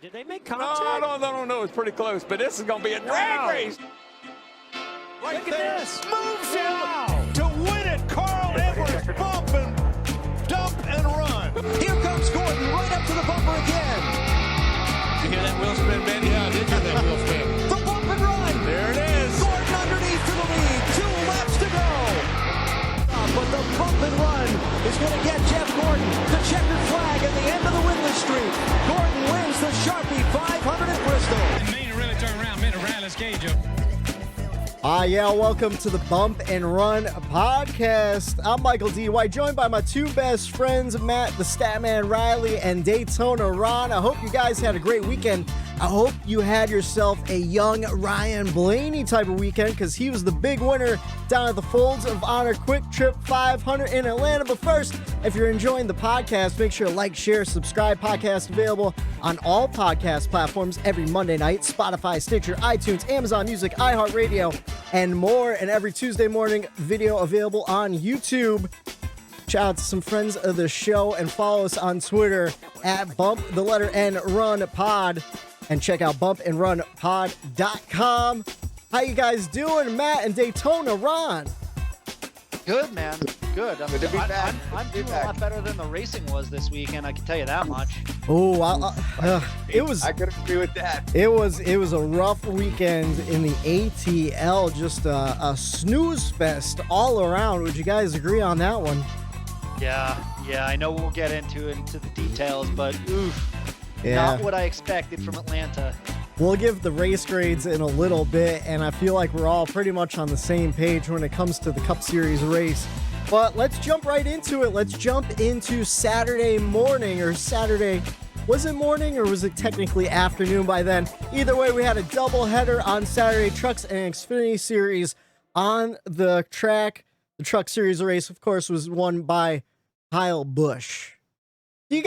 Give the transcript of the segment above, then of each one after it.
Did they make No, contact? no. It's pretty close, but this is going to be a drag race. Look at this. Moves him to win it. Carl Edwards bump and dump and run. Here comes Gordon right up to the bumper again. You hear that wheel spin, Ben? Yeah, I did hear that wheel spin. The bump and run. There it is. Gordon underneath to the lead. 2 laps to go. But the bump and run is going to get Jeff Gordon the checkered flag at the end of the winless streak. Gordon wins the Sharpie 500 at Bristol. And Maine really turned around, made a Reilly's cage up. Welcome to the Bump and Run podcast. I'm Michael D. White, joined by my two best friends, Matt, the Statman Reilly, and Daytona Ron. I hope you guys had a great weekend. I hope you had yourself a young Ryan Blaney type of weekend, because he was the big winner down at the Folds of Honor Quiktrip 500 in Atlanta. But first, if you're enjoying the podcast, make sure to like, share, subscribe. Podcast available on all podcast platforms every Monday night: Spotify, Stitcher, iTunes, Amazon Music, iHeartRadio, and more. And every Tuesday morning, video available on YouTube. Shout out to some friends of the show and follow us on Twitter at bump_and_run_pod, and check out bumpandrunpod.com. How you guys doing, Matt and Daytona Ron? Good, man. Good. I'm Good to be back. I'm doing a lot better than the racing was this weekend. I can tell you that much. Oh, it was. I could agree with that. It was a rough weekend in the ATL. Just a snooze fest all around. Would you guys agree on that one? Yeah. I know we'll get into the details, but oof, Yeah. not what I expected from Atlanta. We'll give the race grades in a little bit, and I feel like we're all pretty much on the same page when it comes to the Cup Series race. But let's jump right into it. Let's jump into Saturday morning, or Saturday. Was it morning, or was it technically afternoon by then? Either way, we had a doubleheader on Saturday. Trucks and Xfinity Series on the track. The Truck Series race, of course, was won by Kyle Busch. Do you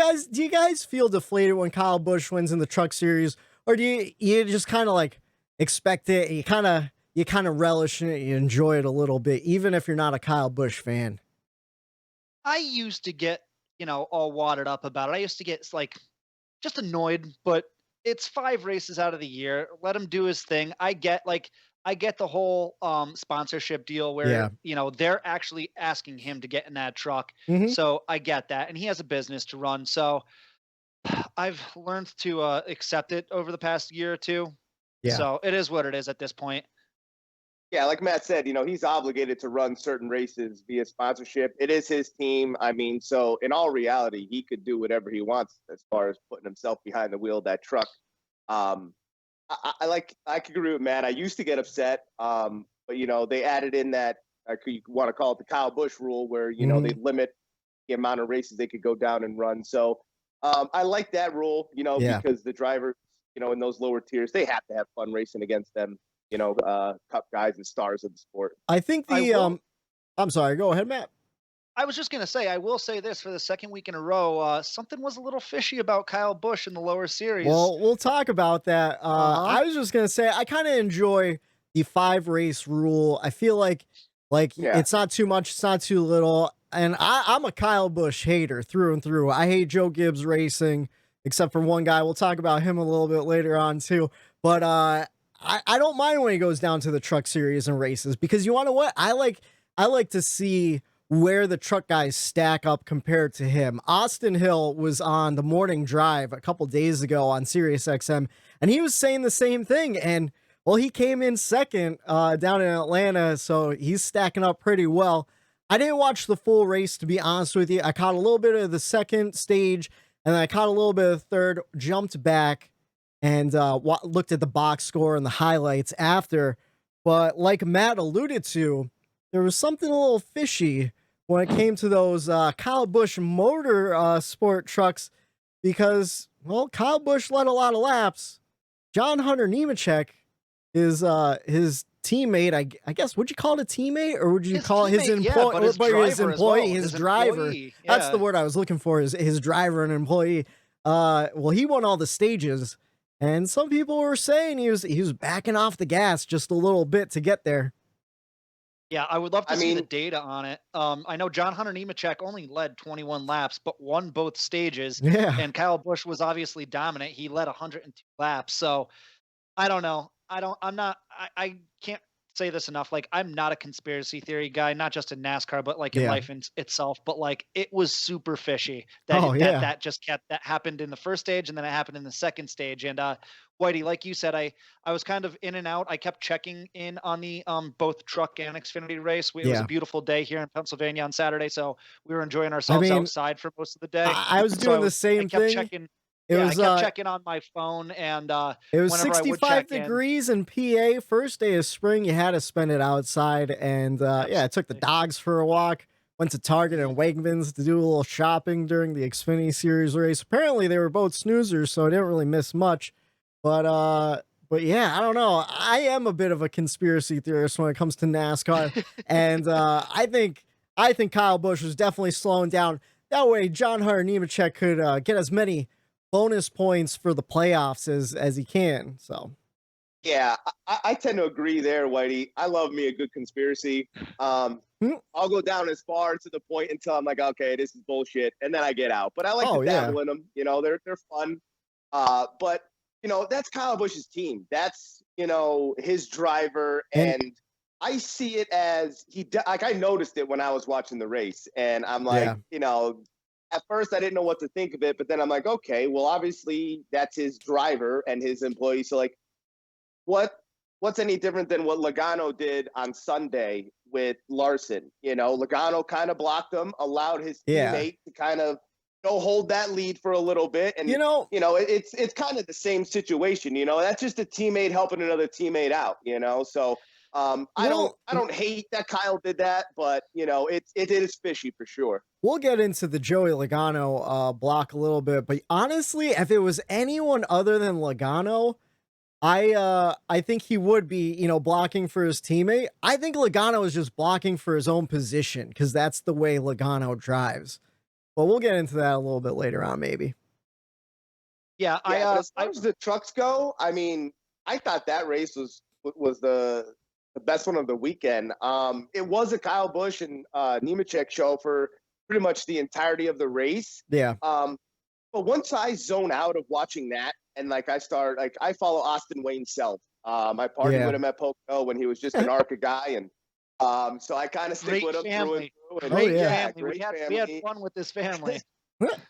guys feel deflated when Kyle Busch wins in the Truck Series? Or do you just kind of like expect it? You kind of relish in it. You enjoy it a little bit, even if you're not a Kyle Busch fan. I used to get, all wadded up about it. I used to get just annoyed, but it's 5 races out of the year. Let him do his thing. I get the whole sponsorship deal where, they're actually asking him to get in that truck. Mhm. So I get that. And he has a business to run. So I've learned to accept it over the past year or two. Yeah. So it is what it is at this point. Yeah, like Matt said, he's obligated to run certain races via sponsorship. It is his team. I mean, so in all reality, he could do whatever he wants as far as putting himself behind the wheel of that truck. I could agree with Matt. I used to get upset, but they added in that, you want to call it the Kyle Busch rule, where they limit the amount of races they could go down and run. So I like that rule, because the drivers, in those lower tiers, they have to have fun racing against them, top guys and stars of the sport. I think I'm sorry, go ahead, Matt. I was just going to say, I will say this for the second week in a row, something was a little fishy about Kyle Busch in the lower series. Well, we'll talk about that. I was just going to say, I kind of enjoy the 5 race rule. I feel like it's not too much, it's not too little. And I'm a Kyle Busch hater through and through. I hate Joe Gibbs Racing, except for one guy. We'll talk about him a little bit later on too. But I don't mind when he goes down to the Truck Series and races, because you want to what? I like to see where the truck guys stack up compared to him. Austin Hill was on the morning drive a couple days ago on SiriusXM, and he was saying the same thing. And well, he came in second down in Atlanta, so he's stacking up pretty well. I didn't watch the full race, to be honest with you. I caught a little bit of the second stage, and then I caught a little bit of the third, jumped back, and looked at the box score and the highlights after. But like Matt alluded to, there was something a little fishy when it came to those Kyle Busch motor sport trucks, because, well, Kyle Busch led a lot of laps. John Hunter Nemechek is his teammate, I guess. Would you call it a teammate, or would you call it his employee? His driver. Yeah. That's the word I was looking for, is his driver and employee. Well, he won all the stages, and some people were saying he was backing off the gas just a little bit to get there. Yeah, I would love to I see the mean, data on it. I know John Hunter Nemechek only led 21 laps, but won both stages. Yeah. And Kyle Busch was obviously dominant. He led 102 laps. So I don't know. I can't say this enough. Like, I'm not a conspiracy theory guy, not just in NASCAR, but like in Yeah. life itself. But like, it was super fishy that Oh, yeah. that just kept that happened in the first stage and then it happened in the second stage. And Whitey, like you said, I was kind of in and out. I kept checking in on the both truck and Xfinity race. It was a Yeah. beautiful day here in Pennsylvania on Saturday, so we were enjoying I ourselves mean, outside for most of the day. I was So doing the I same kept thing. checking. It Yeah, I was kept checking on my phone, and it was whenever I would 65 check in, degrees in PA. First day of spring, you had to spend it outside. And yeah, I took the absolutely. dogs for a walk, went to Target and Wegmans to do a little shopping during the Xfinity Series race. Apparently, they were both snoozers, so I didn't really miss much. But yeah, I don't know. I am a bit of a conspiracy theorist when it comes to NASCAR, and I think Kyle Busch was definitely slowing down. That way, John Hunter Nemechek could get as many bonus points for the playoffs as he can. So yeah, I tend to agree there, Whitey. I love me a good conspiracy. I'll go down as far to the point until I'm like, okay, this is bullshit, and then I get out. But I like to dabble in them. You know, they're fun. But you know, that's Kyle Busch's team. That's, you know, his driver, and I see it as like I noticed it when I was watching the race, and I'm like, you know, at first I didn't know what to think of it, but then I'm like, okay, well, obviously that's his driver and his employee. So like, what's any different than what Logano did on Sunday with Larson? You know, Logano kind of blocked him, allowed his teammate to kind of hold that lead for a little bit, and it's kind of the same situation. You know, that's just a teammate helping another teammate out. You know, so I don't hate that Kyle did that, but you know, it is fishy for sure. We'll get into the Joey Logano block a little bit, but honestly, if it was anyone other than Logano, I think he would be, you know, blocking for his teammate. I think Logano is just blocking for his own position because that's the way Logano drives. But we'll get into that a little bit later on, maybe. Yeah, as far as the trucks go, I mean, I thought that race was the best one of the weekend. It was a Kyle Busch and Nemechek show for pretty much the entirety of the race. Yeah. But once I zone out of watching that, and like I follow Austin Wayne Self. I partied with him at Pocono when he was just an ARCA guy, and so I kind of stick with him through and through. Great family. We had fun with this family.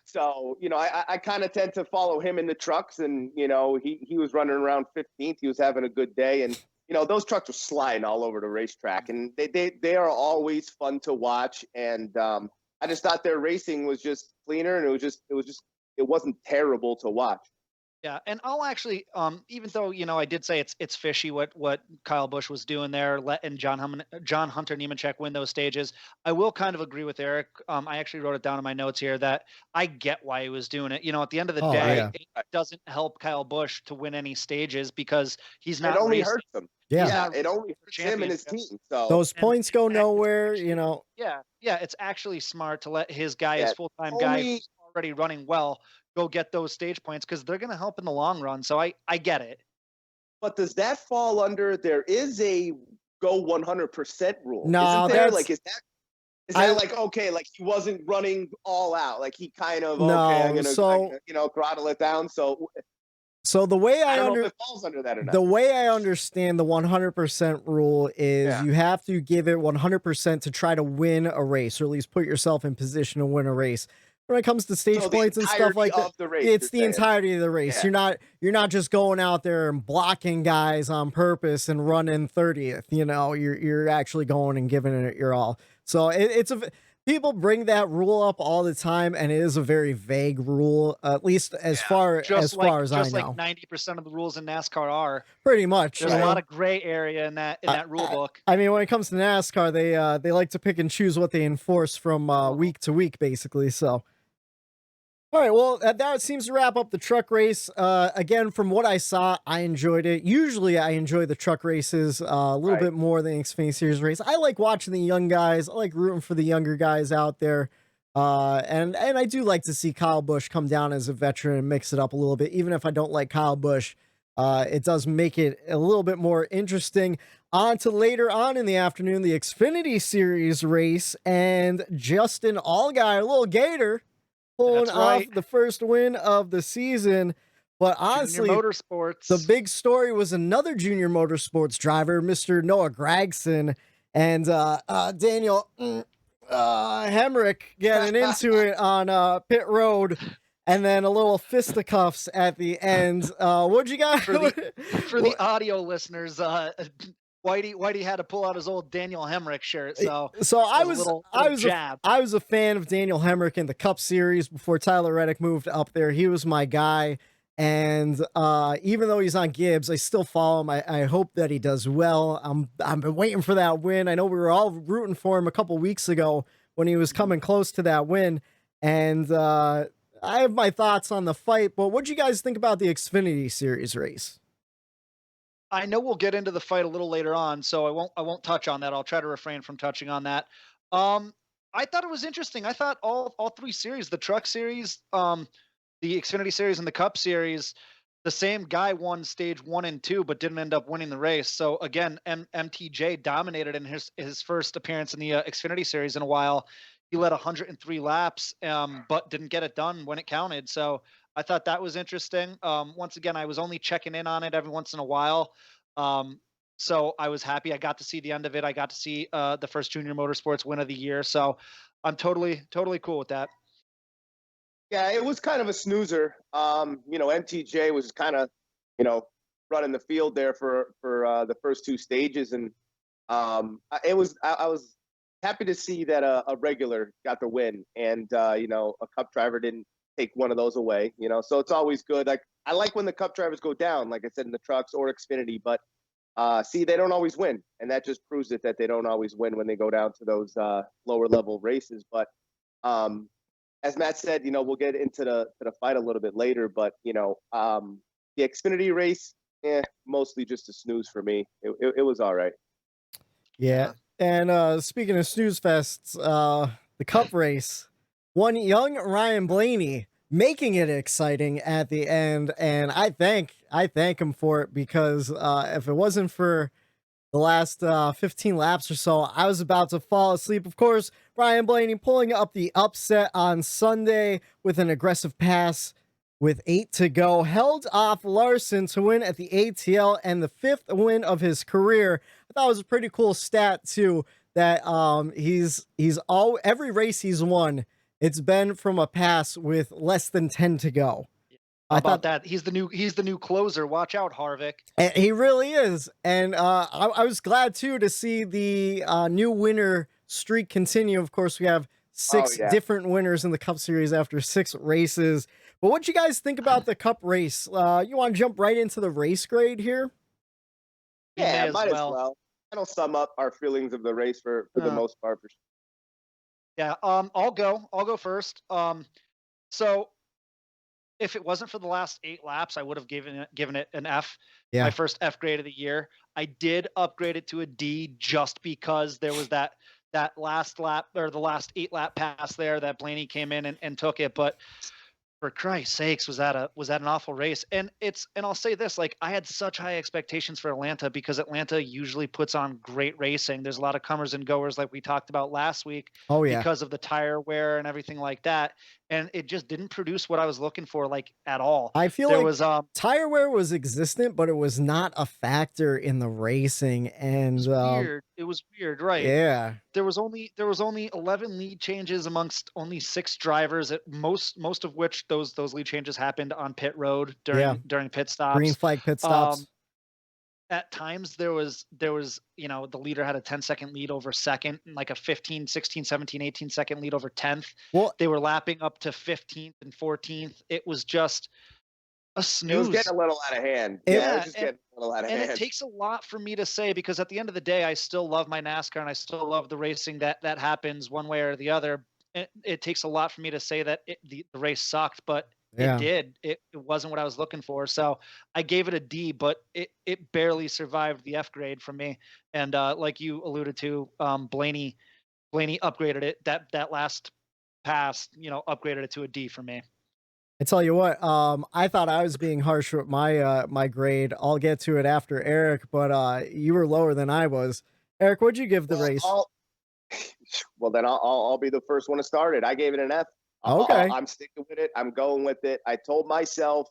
So, you know, I kind of tend to follow him in the trucks, and, you know, he was running around 15th. He was having a good day, and, you know, those trucks were sliding all over the racetrack, and they are always fun to watch. And I just thought their racing was just cleaner, and it wasn't terrible to watch. Yeah, and I'll actually, even though, you know, I did say it's fishy what Kyle Busch was doing there, letting John Hunter Nemechek win those stages, I will kind of agree with Eric. I actually wrote it down in my notes here that I get why he was doing it. You know, at the end of the day, it doesn't help Kyle Busch to win any stages because he's not. It only hurts him. Yeah, it only hurts him and his team. So those points go nowhere. You know. Yeah, it's actually smart to let his guy, his full-time guy, who's already running well, go get those stage points because they're going to help in the long run. So I get it. But does that fall under, there is a go 100% rule? No, isn't there? Like, is that like, okay, like he wasn't running all out. Like he kind of, I'm going to, you know, throttle it down. So the way I don't know if it falls under that or not. The way I understand the 100% rule is you have to give it 100% to try to win a race, or at least put yourself in position to win a race. When it comes to stage points and stuff like that, it's the entirety of the race. Yeah. You're not just going out there and blocking guys on purpose and running 30th. You know, you're actually going and giving it your all. So people bring that rule up all the time, and it is a very vague rule, at least as far as I know. Just like 90% of the rules in NASCAR are. Pretty much. There's a lot of gray area in that rule book. I mean, when it comes to NASCAR, they like to pick and choose what they enforce from week to week, basically. So. All right, well, that seems to wrap up the truck race. Again, from what I saw, I enjoyed it. Usually, I enjoy the truck races a little bit more than the Xfinity Series race. I like watching the young guys. I like rooting for the younger guys out there. And I do like to see Kyle Busch come down as a veteran and mix it up a little bit. Even if I don't like Kyle Busch, it does make it a little bit more interesting. On to later on in the afternoon, the Xfinity Series race, and Justin Allgaier, little Gator, pulling off the first win of the season. But honestly, Junior Motorsports. the big story was another junior motorsports driver, Mr. Noah Gragson, and Daniel Hemrick getting into it on pit road, and then a little fisticuffs at the end. What'd you guys for the audio listeners? Whitey had to pull out his old Daniel Hemrick shirt. So I was a fan of Daniel Hemrick in the Cup Series before Tyler Reddick moved up there. He was my guy. And even though he's on Gibbs, I still follow him. I hope that he does well. I've been waiting for that win. I know we were all rooting for him a couple weeks ago when he was coming close to that win. And I have my thoughts on the fight, but what'd you guys think about the Xfinity Series race? I know we'll get into the fight a little later on, so I won't touch on that. I'll try to refrain from touching on that. I thought it was interesting. I thought all three series, the Truck Series, the Xfinity Series, and the Cup Series, the same guy won stage 1 and 2, but didn't end up winning the race. So again, MTJ dominated in his first appearance in the Xfinity Series in a while. He led 103 laps, but didn't get it done when it counted. So I thought that was interesting. Once again, I was only checking in on it every once in a while. So I was happy. I got to see the end of it. I got to see the first junior motorsports win of the year. So I'm totally cool with that. Yeah, it was kind of a snoozer. MTJ was kind of, running the field there for the first two stages, and I was happy to see that a regular got the win, and a Cup driver didn't take one of those away. So it's always good. Like, I like when the Cup drivers go down, like I said, in the trucks or Xfinity, but they don't always win, and that just proves it that they don't always win when they go down to those lower level races. But as Matt said, we'll get into the fight a little bit later, but the Xfinity race, mostly just a snooze for me. It was all right. Yeah. And speaking of snooze fests, the Cup race, one young Ryan Blaney making it exciting at the end, and I thank him for it, because if it wasn't for the last 15 laps or so, I was about to fall asleep. Of course, Ryan Blaney pulling up the upset on Sunday with an aggressive pass with 8 to go, held off Larson to win at the ATL, and the 5th win of his career. I thought it was a pretty cool stat too, that every race he's won, it's been from a pass with less than 10 to go. How about that? He's the new closer. Watch out, Harvick. And he really is. And I was glad too to see the new winner streak continue. Of course, we have 6 different winners in the Cup Series after 6 races. But what you guys think about the Cup race? You want to jump right into the race grade here? Yeah, might as well. That'll sum up our feelings of the race for the most part. For sure. Yeah. I'll go first. So if it wasn't for the last 8 laps, I would have given it an F. Yeah. My first F grade of the year. I did upgrade it to a D just because there was that last lap, or the last 8 lap pass there that Blaney came in and took it. But for Christ's sakes, was that an awful race? And I'll say this, like, I had such high expectations for Atlanta, because Atlanta usually puts on great racing. There's a lot of comers and goers, like we talked about last week, because of the tire wear and everything like that. And it just didn't produce what I was looking for, like, at all. I feel there was tire wear was existent, but it was not a factor in the racing. And it was weird, right? Yeah. There was only 11 lead changes amongst only 6 drivers, most of which those lead changes happened on pit road during pit stops. Green flag pit stops. At times there was the leader had a 10-second lead over second, and like a 15, 16, 17, 18-second lead over 10th. Well, they were lapping up to 15th and 14th. It was just a snooze. It was getting a little out of hand. It was just getting a little out of hand. And it takes a lot for me to say, because at the end of the day, I still love my NASCAR, and I still love the racing that happens one way or the other. It takes a lot for me to say that the race sucked, but it did. It wasn't what I was looking for. So I gave it a D, but it barely survived the F grade from me. And like you alluded to, Blaney upgraded it. That last pass, upgraded it to a D for me. I tell you what, I thought I was being harsh with my grade. I'll get to it after Eric, but you were lower than I was. Eric, what'd you give the race? Well, then I'll be the first one to start it. I gave it an F. Okay. I'm sticking with it. I'm going with it. I told myself,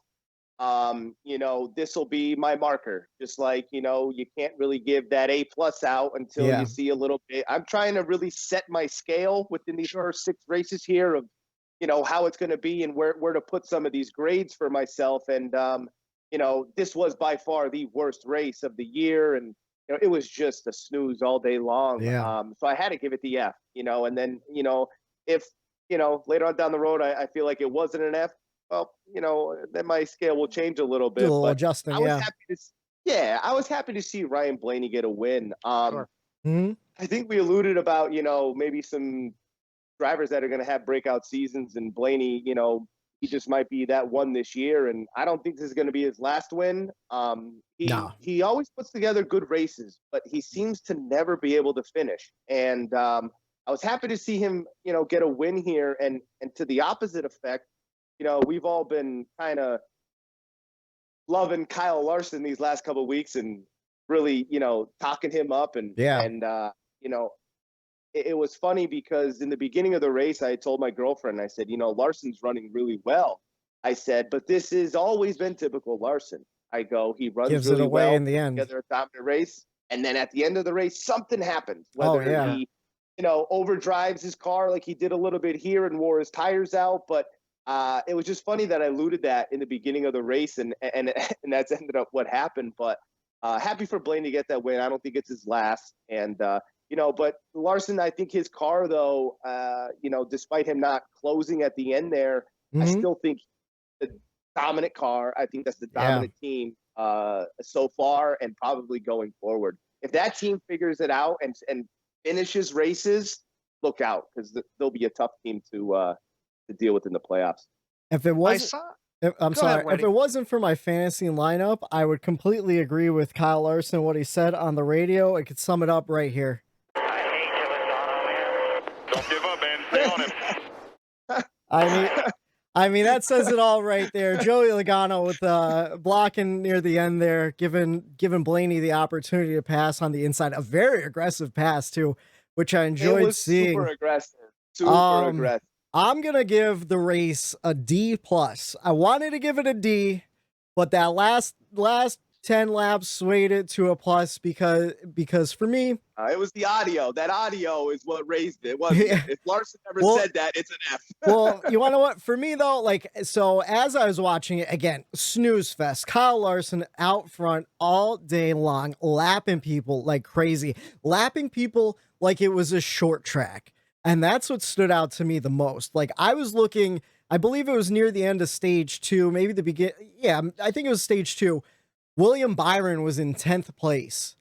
this will be my marker. Just like, you can't really give that A+ out until you see a little bit. I'm trying to really set my scale within these first 6 races here of, how it's going to be and where to put some of these grades for myself. And, this was by far the worst race of the year. And, it was just a snooze all day long. Yeah. So I had to give it the F, and then, if, later on down the road, I feel like it wasn't an F, well, then my scale will change a little bit. Do a little but adjusting, I was I was happy to see Ryan Blaney get a win. Sure. I think we alluded about, maybe some drivers that are going to have breakout seasons, and Blaney, he just might be that one this year. And I don't think this is going to be his last win. He always puts together good races, but he seems to never be able to finish. And I was happy to see him, get a win here. And to the opposite effect, we've all been kind of loving Kyle Larson these last couple of weeks and really, talking him up. And it was funny because in the beginning of the race, I told my girlfriend, I said, Larson's running really well. I said, but this has always been typical Larson. I go, he runs Gives really it away well in the end. together a dominant race. And then at the end of the race, something happens. Whether he, overdrives his car like he did a little bit here and wore his tires out. But it was just funny that I alluded that in the beginning of the race, and that's ended up what happened. But happy for Blaine to get that win. I don't think it's his last. And, but Larson, I think his car, though, despite him not closing at the end there, I still think the dominant car. I think that's the dominant team so far and probably going forward. If that team figures it out and finishes races, look out, because they'll be a tough team to deal with in the playoffs. If it was, if it wasn't for my fantasy lineup, I would completely agree with Kyle Larson, what he said on the radio. I could sum it up right here. Don't give up, man. Stay on him. I mean, that says it all right there. Joey Logano with blocking near the end there, giving Blaney the opportunity to pass on the inside. A very aggressive pass, too, which I enjoyed seeing. Super aggressive. Super aggressive. I'm going to give the race a D+. I wanted to give it a D, but that last 10 laps swayed it to a plus because for me, it was the audio. That audio is what raised it. Wasn't it? If Larson ever said that, it's an F. Well, you want to know what? For me though, so as I was watching it again, snooze fest. Kyle Larson out front all day long, lapping people like crazy, lapping people like it was a short track. And that's what stood out to me the most. Like I was looking, I believe it was near the end of stage 2, maybe the beginning. Yeah, I think it was stage 2. William Byron was in 10th place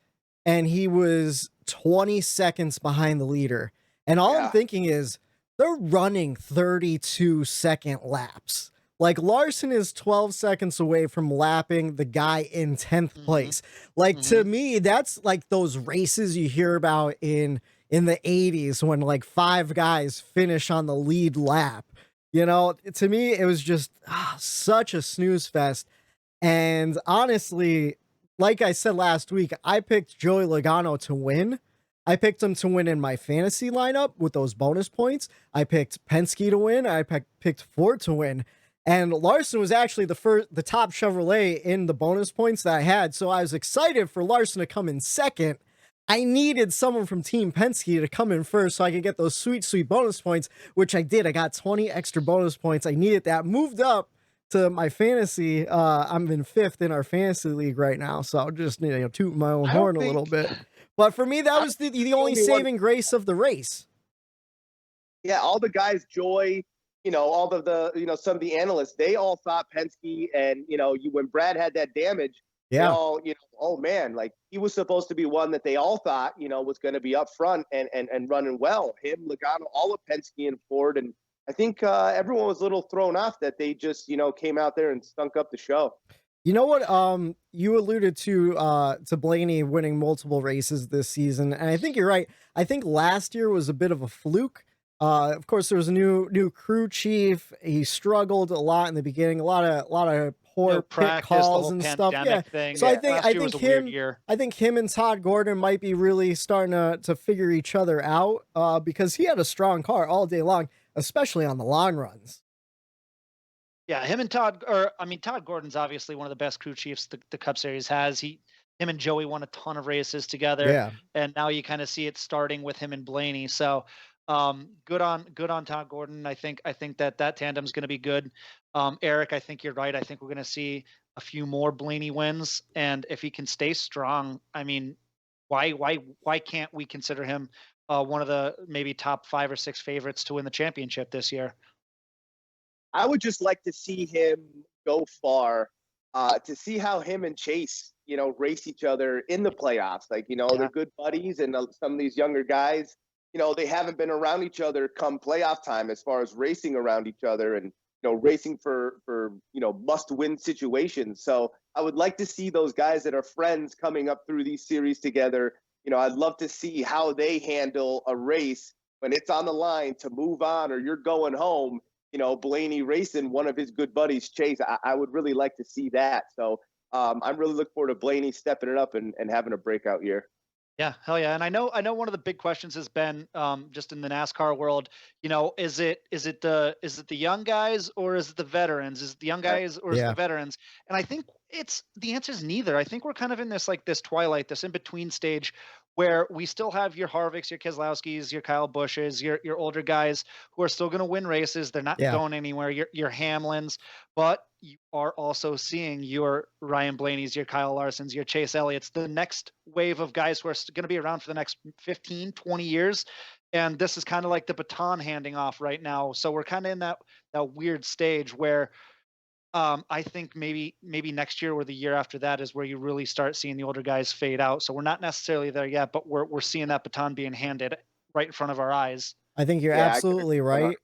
and he was 20 seconds behind the leader. And all I'm thinking is they're running 32-second laps. Like Larson is 12 seconds away from lapping the guy in 10th place. Like to me, that's like those races you hear about in the 80s when like 5 guys finish on the lead lap. To me, it was just such a snooze fest. And honestly, like I said last week, I picked Joey Logano to win. I picked him to win in my fantasy lineup with those bonus points. I picked Penske to win. I picked Ford to win. And Larson was actually the top Chevrolet in the bonus points that I had. So I was excited for Larson to come in second. I needed someone from Team Penske to come in first so I could get those sweet, sweet bonus points, which I did. I got 20 extra bonus points. I needed that. Moved up to my fantasy. I'm in 5th in our fantasy league right now. So I'll just, toot my own horn a little bit. But for me, that was the only saving grace of the race. Yeah, all the guys, Joy, all the some of the analysts, they all thought Penske and, when Brad had that damage, they all, oh man, like he was supposed to be one that they all thought, was going to be up front and running well. Him, Logano, all of Penske and Ford. And I think everyone was a little thrown off that they just, came out there and stunk up the show. You know what? You alluded to Blaney winning multiple races this season. And I think you're right. I think last year was a bit of a fluke. Of course, there was a new crew chief. He struggled a lot in the beginning. A lot of poor No pit practice, the calls whole and stuff. Yeah. pandemic thing. So Last year was a weird year. I think him and Todd Gordon might be really starting to figure each other out. Because he had a strong car all day long, especially on the long runs. Yeah, him and Todd Gordon's obviously one of the best crew chiefs the Cup Series has. Him and Joey won a ton of races together. Yeah. And now you kind of see it starting with him and Blaney. So good on Todd Gordon. I think that tandem's going to be good. Eric, I think you're right. I think we're going to see a few more Blaney wins, and if he can stay strong, I mean, why can't we consider him one of the maybe top 5 or 6 favorites to win the championship this year? I would just like to see him go far, to see how him and Chase, race each other in the playoffs. Like, they're good buddies, and some of these younger guys, they haven't been around each other come playoff time as far as racing around each other and, racing for must-win situations. So I would like to see those guys that are friends coming up through these series together. I'd love to see how they handle a race when it's on the line to move on or you're going home. Blaney racing one of his good buddies, Chase. I would really like to see that. So I'm really looking forward to Blaney stepping it up and having a breakout year. Yeah, hell yeah. And I know one of the big questions has been just in the NASCAR world, is it the young guys or is it the veterans? Is it the young guys or is it the veterans? And I think the answer is neither. I think we're kind of in this twilight, this in between stage where we still have your Harvicks, your Keselowskis, your Kyle Busches, your older guys who are still going to win races. They're not going anywhere. Your Hamlins, but you are also seeing your Ryan Blaney's, your Kyle Larson's, your Chase Elliott's, the next wave of guys who are going to be around for the next 15, 20 years. And this is kind of like the baton handing off right now. So we're kind of in that weird stage where I think maybe next year or the year after that is where you really start seeing the older guys fade out. So we're not necessarily there yet, but we're seeing that baton being handed right in front of our eyes. I think you're absolutely right.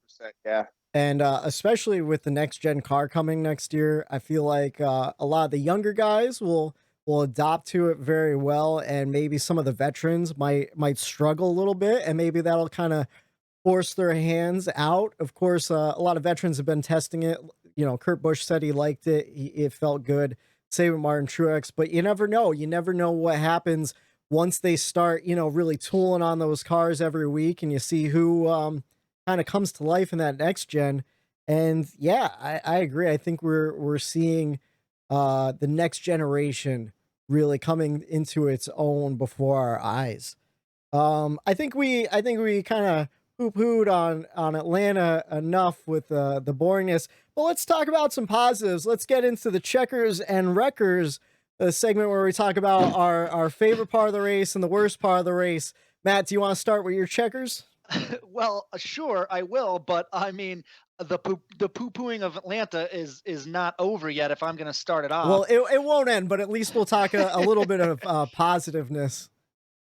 Yeah. And especially with the next gen car coming next year, I feel like a lot of the younger guys will adopt to it very well, and maybe some of the veterans might struggle a little bit, and maybe that'll kind of force their hands out. Of course, a lot of veterans have been testing it. Kurt Busch said he liked it. It felt good. Same with Martin Truex, but you never know. You never know what happens once they start, really tooling on those cars every week, and you see who kind of comes to life in that next gen. And yeah, I agree. I think we're seeing the next generation really coming into its own before our eyes. I think we kind of poo-pooed on Atlanta enough with the boringness, but let's talk about some positives. Let's get into the checkers and wreckers, the segment where we talk about our favorite part of the race and the worst part of the race. Matt, do you want to start with your checkers? Well, sure, I will, but I mean, the poo-pooing of Atlanta is not over yet if I'm going to start it off. Well, it won't end, but at least we'll talk a little bit of positiveness.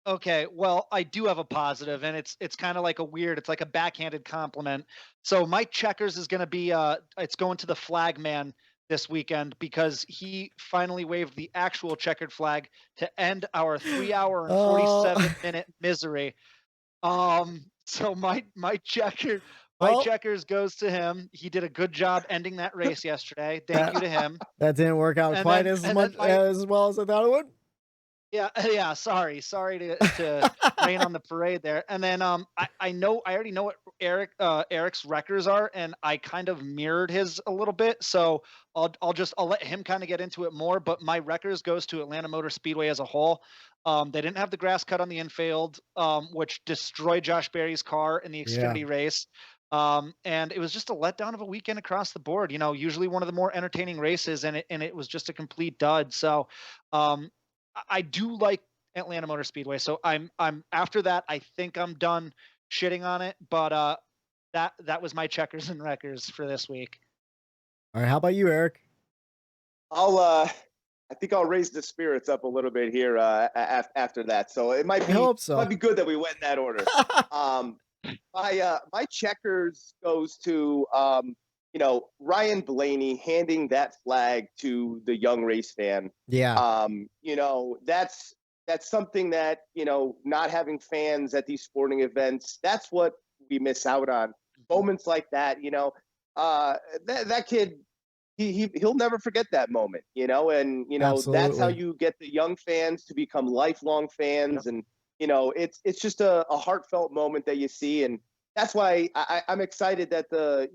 Okay, well, I do have a positive, and it's kind of like it's like a backhanded compliment. So my checkers is going to be it's going to the flag man this weekend because he finally waved the actual checkered flag to end our 3-hour and 47-minute misery. So my checkers goes to him. He did a good job ending that race yesterday. Thank you to him. That didn't work out quite as well as I thought it would. Yeah. Sorry to rain on the parade there. And then I already know what Eric's wreckers are, and I kind of mirrored his a little bit. So I'll let him kind of get into it more. But my wreckers goes to Atlanta Motor Speedway as a whole. They didn't have the grass cut on the infield, which destroyed Josh Berry's car in the Xfinity race. And it was just a letdown of a weekend across the board. Usually one of the more entertaining races, and it was just a complete dud. So I do like Atlanta Motor Speedway. So I'm after that, I think I'm done shitting on it. But that was my checkers and wreckers for this week. All right, how about you, Eric? I think I'll raise the spirits up a little bit here after that. So it might be good that we went in that order. My checkers goes to Ryan Blaney handing that flag to the young race fan. Yeah. That's something that, not having fans at these sporting events, that's what we miss out on. Moments like that, that kid, he'll never forget that moment, and that's how Absolutely. you get the young fans to become lifelong fans. And it's just a heartfelt moment that you see, and that's why I'm excited that the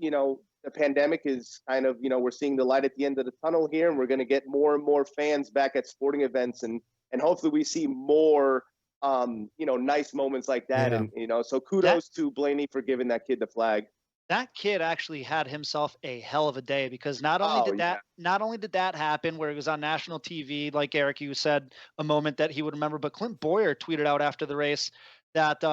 pandemic is kind of, we're seeing the light at the end of the tunnel here, and we're going to get more and more fans back at sporting events, and hopefully we see more nice moments like that. Yeah. And so kudos to Blaney for giving that kid the flag. That kid actually had himself a hell of a day, because not only did that happen where it was on national TV, like Eric, you said, a moment that he would remember, but Clint Boyer tweeted out after the race that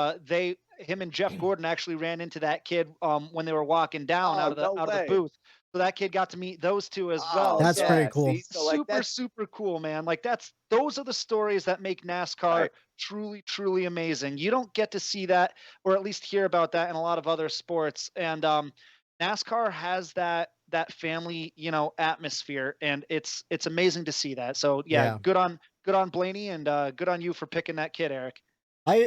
him and Jeff Gordon actually ran into that kid when they were walking down out of the booth. So that kid got to meet those two as well. That's pretty cool. Super cool, man. Like those are the stories that make NASCAR truly, truly amazing. You don't get to see that, or at least hear about that, in a lot of other sports. And NASCAR has that family, atmosphere, and it's amazing to see that. So yeah. Good on Blaney, and good on you for picking that kid, Eric. I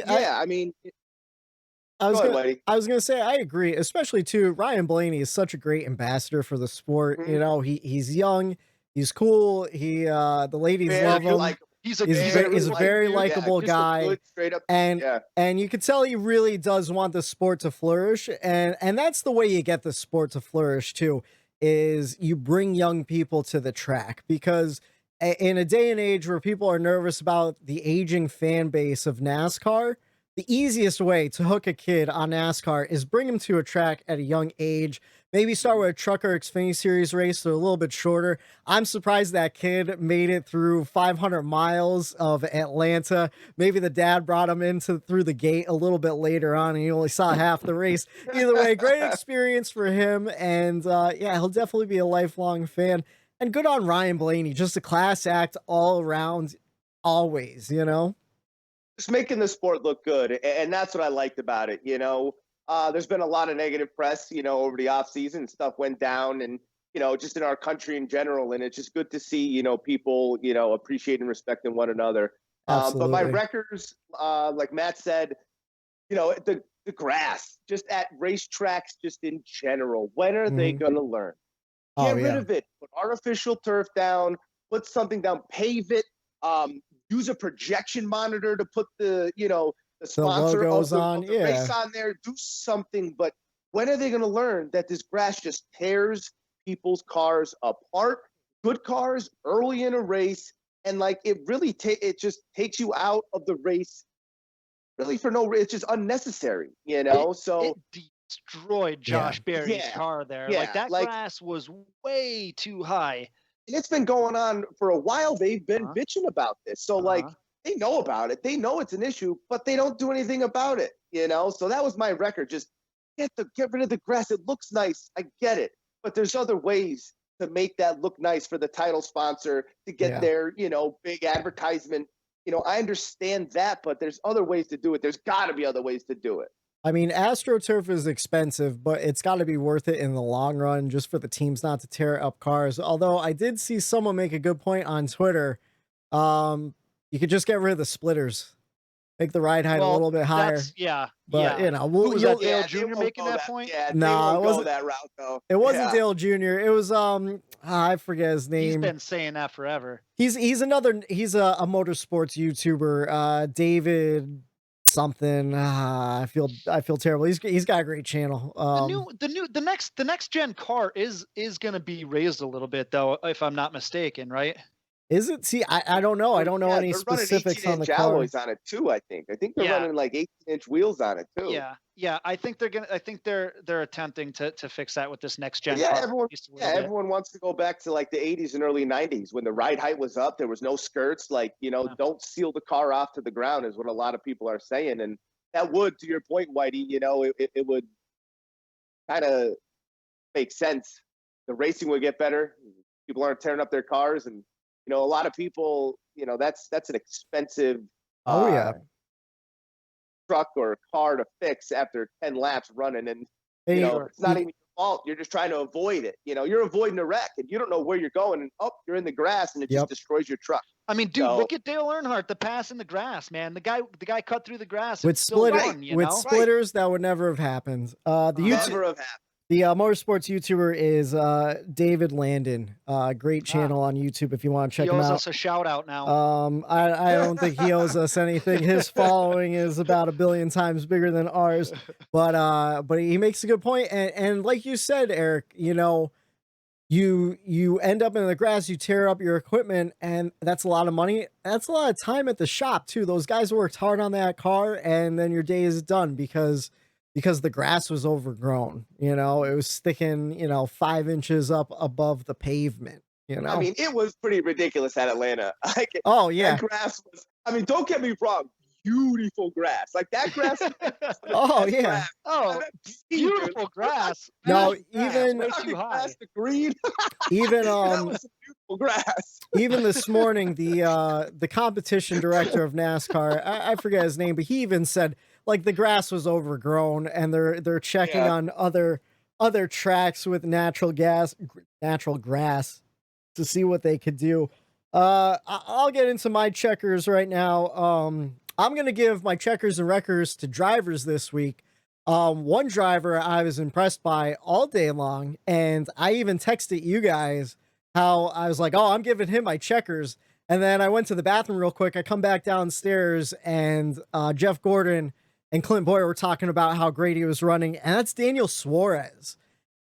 was gonna say I agree, especially too. Ryan Blaney is such a great ambassador for the sport. Mm-hmm. He's young, he's cool. The ladies love him. He's a very likable guy, straight up, and you can tell he really does want the sport to flourish. And that's the way you get the sport to flourish too, is you bring young people to the track, because in a day and age where people are nervous about the aging fan base of NASCAR, the easiest way to hook a kid on NASCAR is bring him to a track at a young age. Maybe start with a Trucker Xfinity Series race. They're a little bit shorter. I'm surprised that kid made it through 500 miles of Atlanta. Maybe the dad brought him through the gate a little bit later on, and he only saw half the race. Either way, great experience for him. And he'll definitely be a lifelong fan. And good on Ryan Blaney. Just a class act all around, always, Just making the sport look good, and that's what I liked about it. There's been a lot of negative press, over the off season. Stuff went down, and just in our country in general, and it's just good to see people appreciating and respecting one another. But my records, like Matt said, the grass, just at racetracks, just in general, when are they going to learn? Get rid of it. Put artificial turf down. Put something down. Pave it. Use a projection monitor to put the sponsor of the race on there. Do something. But when are they going to learn that this grass just tears people's cars apart? Good cars early in a race, and it really it just takes you out of the race. Really for no reason. It's just unnecessary, So it destroyed Josh Berry's car there. That grass was way too high. And it's been going on for a while. They've been bitching about this. So, they know about it. They know it's an issue, but they don't do anything about it, So that was my record. Just get rid of the grass. It looks nice. I get it. But there's other ways to make that look nice for the title sponsor, to get their, big advertisement. I understand that, but there's other ways to do it. There's got to be other ways to do it. I mean, AstroTurf is expensive, but it's got to be worth it in the long run, just for the teams not to tear up cars. Although I did see someone make a good point on Twitter. You could just get rid of the splitters, make the ride height a little bit higher. But was that Dale Jr. making that point? No, it wasn't that route though. It wasn't Dale Jr. It was I forget his name. He's been saying that forever. He's a motorsports YouTuber, David something. I feel terrible. He's got a great channel. The next gen car is going to be raised a little bit though, if I'm not mistaken, right? Is it? See, I don't know. I don't know any specifics on the car. Alloys on it too. I think they're running 18-inch wheels on it too. Yeah. I think they're attempting to fix that with this next gen. Yeah, car. Everyone wants to go back to the 80s and early 90s when the ride height was up. There was no skirts. Don't seal the car off to the ground is what a lot of people are saying, and that would, to your point, Whitey, it would kind of make sense. The racing would get better. People aren't tearing up their cars, and a lot of people, that's an expensive truck or car to fix after 10 laps running, and it's not even your fault. You're just trying to avoid it. You know, you're avoiding a wreck and you don't know where you're going, and you're in the grass and it just destroys your truck. I mean, dude, look at Dale Earnhardt, the pass in the grass, man. The guy cut through the grass with splitters. That would never have happened. Never have happened. The motorsports YouTuber is David Landon. Great channel on YouTube if you want to check him out. He owes us a shout out now. I don't think he owes us anything. His following is about 1 billion times bigger than ours. But he makes a good point. And like you said, Eric, you know, you end up in the grass, you tear up your equipment, and that's a lot of money. That's a lot of time at the shop too. Those guys worked hard on that car, and then your day is done because the grass was overgrown. You know, it was sticking, 5 inches up above the pavement. You know, I mean, it was pretty ridiculous at Atlanta. Oh yeah, that grass was. I mean, don't get me wrong, beautiful grass. Like that grass. Oh yeah. Grass. Oh, beautiful grass. No, even the green. Even that was beautiful grass. Even this morning, the competition director of NASCAR, I forget his name, but he even said, like, the grass was overgrown and they're checking on other tracks with natural grass to see what they could do. I'll get into my checkers right now. I'm going to give my checkers and wreckers to drivers this week. One driver I was impressed by all day long, and I even texted you guys how I was like, oh, I'm giving him my checkers. And then I went to the bathroom real quick. I come back downstairs, and Jeff Gordon and Clint Boyer were talking about how great he was running, and that's Daniel Suarez.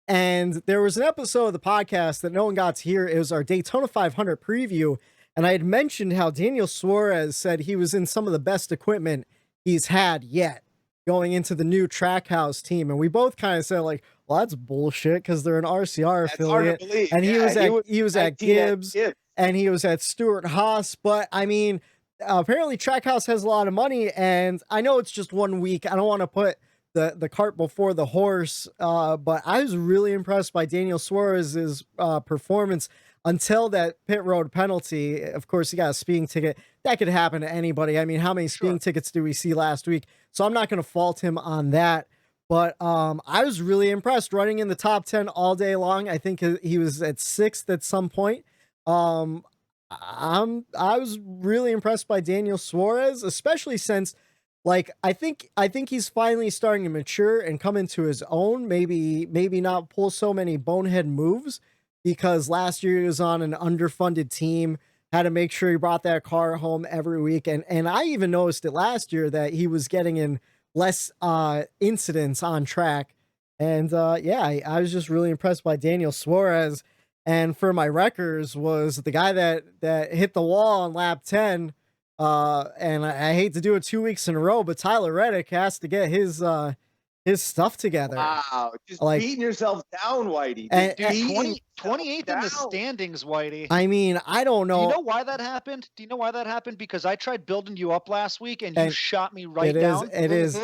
And there was an episode of the podcast that no one got to hear. It was our Daytona 500 preview, and I had mentioned how Daniel Suarez said he was in some of the best equipment he's had yet going into the new Trackhouse team. And we both kind of said, like, well, that's bullshit because they're an RCR affiliate. And he was at Gibbs, and he was at Stewart Haas. But I mean, apparently Trackhouse has a lot of money, and I know it's just 1 week. I don't want to put the cart before the horse, but I was really impressed by Daniel Suarez's performance until that pit road penalty. Of course, he got a speeding ticket. That could happen to anybody. I mean, how many speeding tickets did we see last week? So I'm not going to fault him on that. But I was really impressed running in the top 10 all day long. I think he was at 6th at some point. I was really impressed by Daniel Suarez, especially since, like, I think he's finally starting to mature and come into his own. Maybe not pull so many bonehead moves, because last year he was on an underfunded team, had to make sure he brought that car home every week. And I even noticed it last year that he was getting in less incidents on track. And I was just really impressed by Daniel Suarez. And for my wreckers was the guy that hit the wall on lap 10. And I hate to do it 2 weeks in a row, but Tyler Reddick has to get his stuff together. Wow, just like, beating yourself down, Whitey. And 28th in the standings, Whitey. I mean, I don't know. Do you know why that happened? Because I tried building you up last week, and you shot me right down. It was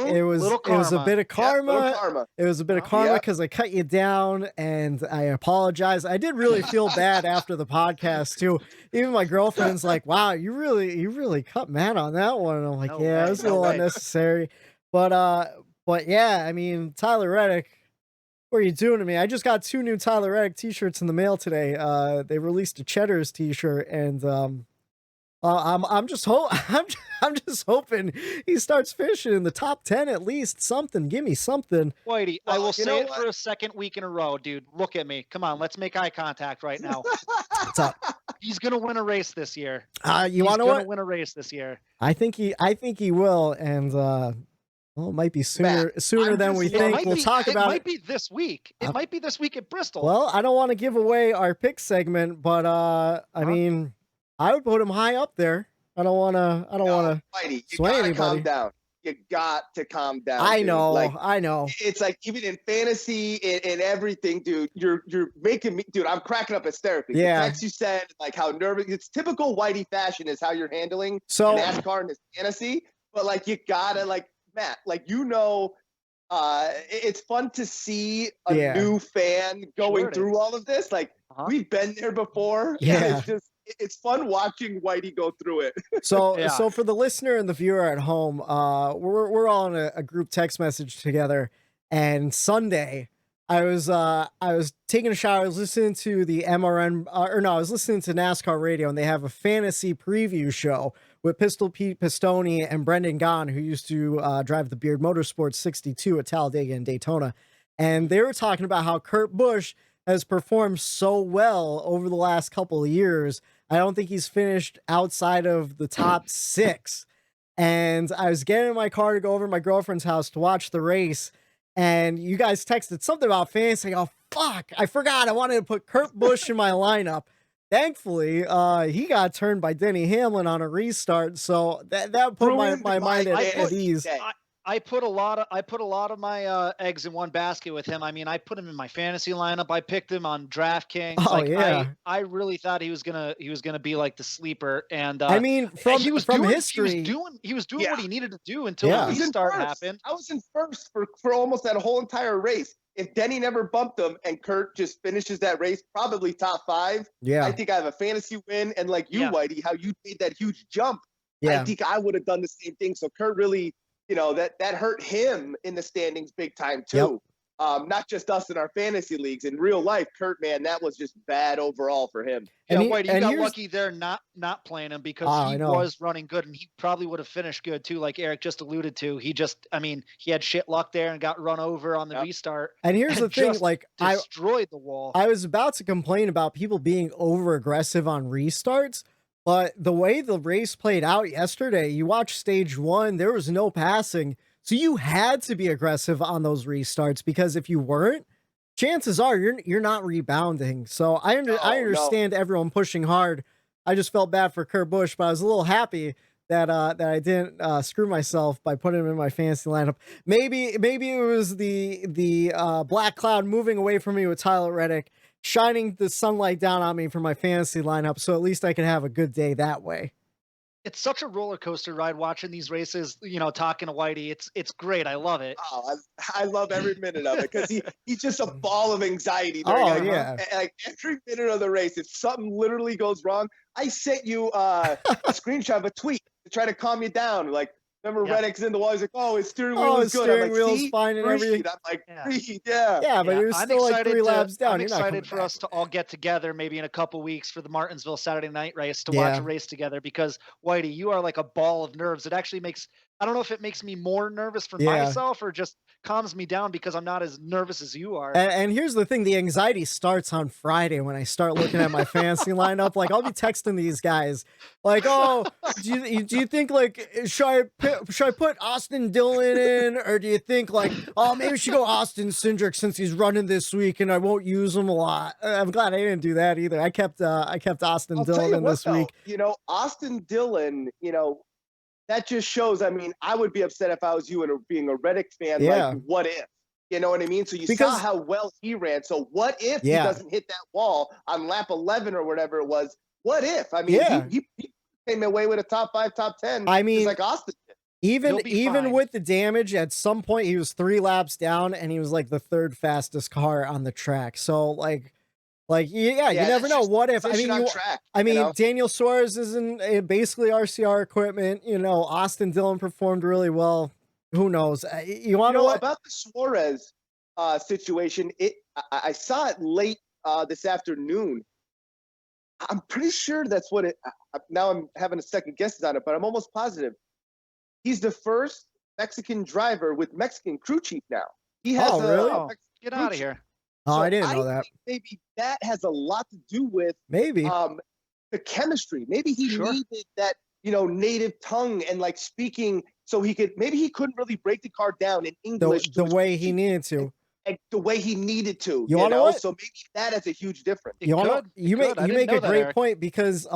a bit of karma. It was a bit of karma because I cut you down, and I apologize. I did really feel bad after the podcast too. Even my girlfriend's like, "Wow, you really cut Matt on that one." And I'm like, "Yeah, it was a little unnecessary." But yeah, I mean, Tyler Reddick, what are you doing to me? I just got 2 new Tyler Reddick t-shirts in the mail today. They released a Cheddar's t-shirt, and I'm just hoping he starts finishing in the top 10 at least. Something, give me something. Whitey, I will say it for a second week in a row, dude. Look at me. Come on, let's make eye contact right now. What's up? He's gonna win a race this year. You want to win a race this year? I think he will, and well, it might be sooner than we think. We'll talk about it. It might be this week. It might be this week at Bristol. Well, I don't want to give away our pick segment, but I mean, I would put him high up there. I don't want to sway anybody. Calm down. You got to calm down. I know. It's like, even in fantasy and everything, dude, you're making me, dude, I'm cracking up hysterically. Yeah. The text you said, like, how nervous, it's typical Whitey fashion is how you're handling NASCAR and his fantasy, but like, you gotta, like, Matt, like, it's fun to see a new fan going through all of this. Like, we've been there before. Yeah. It's fun watching Whitey go through it. So for the listener and the viewer at home, we're all in a group text message together, and Sunday I was taking a shower. I was listening to the MRN, or no, I was listening to NASCAR radio, and they have a fantasy preview show with Pistol Pete Pistone and Brendan Gaughan, who used to drive the Beard Motorsports 62 at Talladega and Daytona. And they were talking about how Kurt Busch has performed so well over the last couple of years. I don't think he's finished outside of the top 6. And I was getting in my car to go over to my girlfriend's house to watch the race. And you guys texted something about fantasy. Oh, fuck. I forgot. I wanted to put Kurt Busch in my lineup. Thankfully, he got turned by Denny Hamlin on a restart. So that put my mind at ease. I put a lot of my eggs in one basket with him. I mean, I put him in my fantasy lineup. I picked him on DraftKings. Oh, yeah. I really thought he was gonna be like the sleeper. And I mean, from history, he was doing what he needed to do until the restart happened. I was in first for almost that whole entire race. If Denny never bumped him and Kurt just finishes that race, probably top 5. Yeah, I think I have a fantasy win. And like you, Whitey, how you made that huge jump. Yeah, I think I would have done the same thing. So Kurt really, that hurt him in the standings big time too. Yep. Not just us in our fantasy leagues. In real life, Kurt, man, that was just bad overall for him. Yeah, Whitey, you got lucky there not playing him because he was running good, and he probably would have finished good too, like Eric just alluded to. He had shit luck there and got run over on the restart. And here's the thing, like destroyed the wall. I was about to complain about people being over aggressive on restarts. But the way the race played out yesterday, you watch stage 1, there was no passing. So you had to be aggressive on those restarts, because if you weren't, chances are you're not rebounding. So I understand everyone pushing hard. I just felt bad for Kurt Busch, but I was a little happy that I didn't screw myself by putting him in my fantasy lineup. Maybe it was the black cloud moving away from me with Tyler Reddick, shining the sunlight down on me for my fantasy lineup, so at least I can have a good day that way. It's such a roller coaster ride watching these races, talking to Whitey. It's great. I love it. Oh, I love every minute of it, because he's just a ball of anxiety. Yeah. Like every minute of the race, if something literally goes wrong, I sent you a screenshot of a tweet to try to calm you down. Like, remember Reddick's in the wall. He's like, "Oh, his steering wheel is good." Steering wheel's fine and everything. I'm like, "Breathe, yeah." But it was still like 3 laps down. I'm excited for us to all get together maybe in a couple weeks for the Martinsville Saturday night race to watch a race together, because Whitey, you are like a ball of nerves. It actually makes, I don't know if it makes me more nervous for myself or just calms me down because I'm not as nervous as you are. And here's the thing, the anxiety starts on Friday when I start looking at my fantasy lineup. Like, I'll be texting these guys like, "Oh, do you think like should I put Austin Dillon in, or do you think like, oh, maybe we should go Austin Cindric since he's running this week and I won't use him a lot?" I'm glad I didn't do that either. I kept Austin Dillon in this week. Austin Dillon, that just shows, I mean, I would be upset if I was you and being a Reddick fan. Yeah. Like, what if? You know what I mean? So you saw how well he ran. So what if he doesn't hit that wall on lap 11 or whatever it was? What if? I mean, he came away with a top 5, top 10. I mean, just like Austin did. Even with the damage, at some point he was 3 laps down and he was like the 3rd fastest car on the track. So you never know. What if? I mean, Daniel Suarez is in basically RCR equipment. Austin Dillon performed really well. Who knows? You want to know about the Suarez situation? I saw it late this afternoon. I'm pretty sure that's what it. Now I'm having a second guess on it, but I'm almost positive. He's the first Mexican driver with Mexican crew chief now. He has really? Get out of here. Oh, so I didn't know that. Maybe that has a lot to do with the chemistry. Maybe he needed that, native tongue and like speaking, so he couldn't really break the car down in English the way he needed to. The way he needed to. You know what? So maybe that has a huge difference. You make a great point, because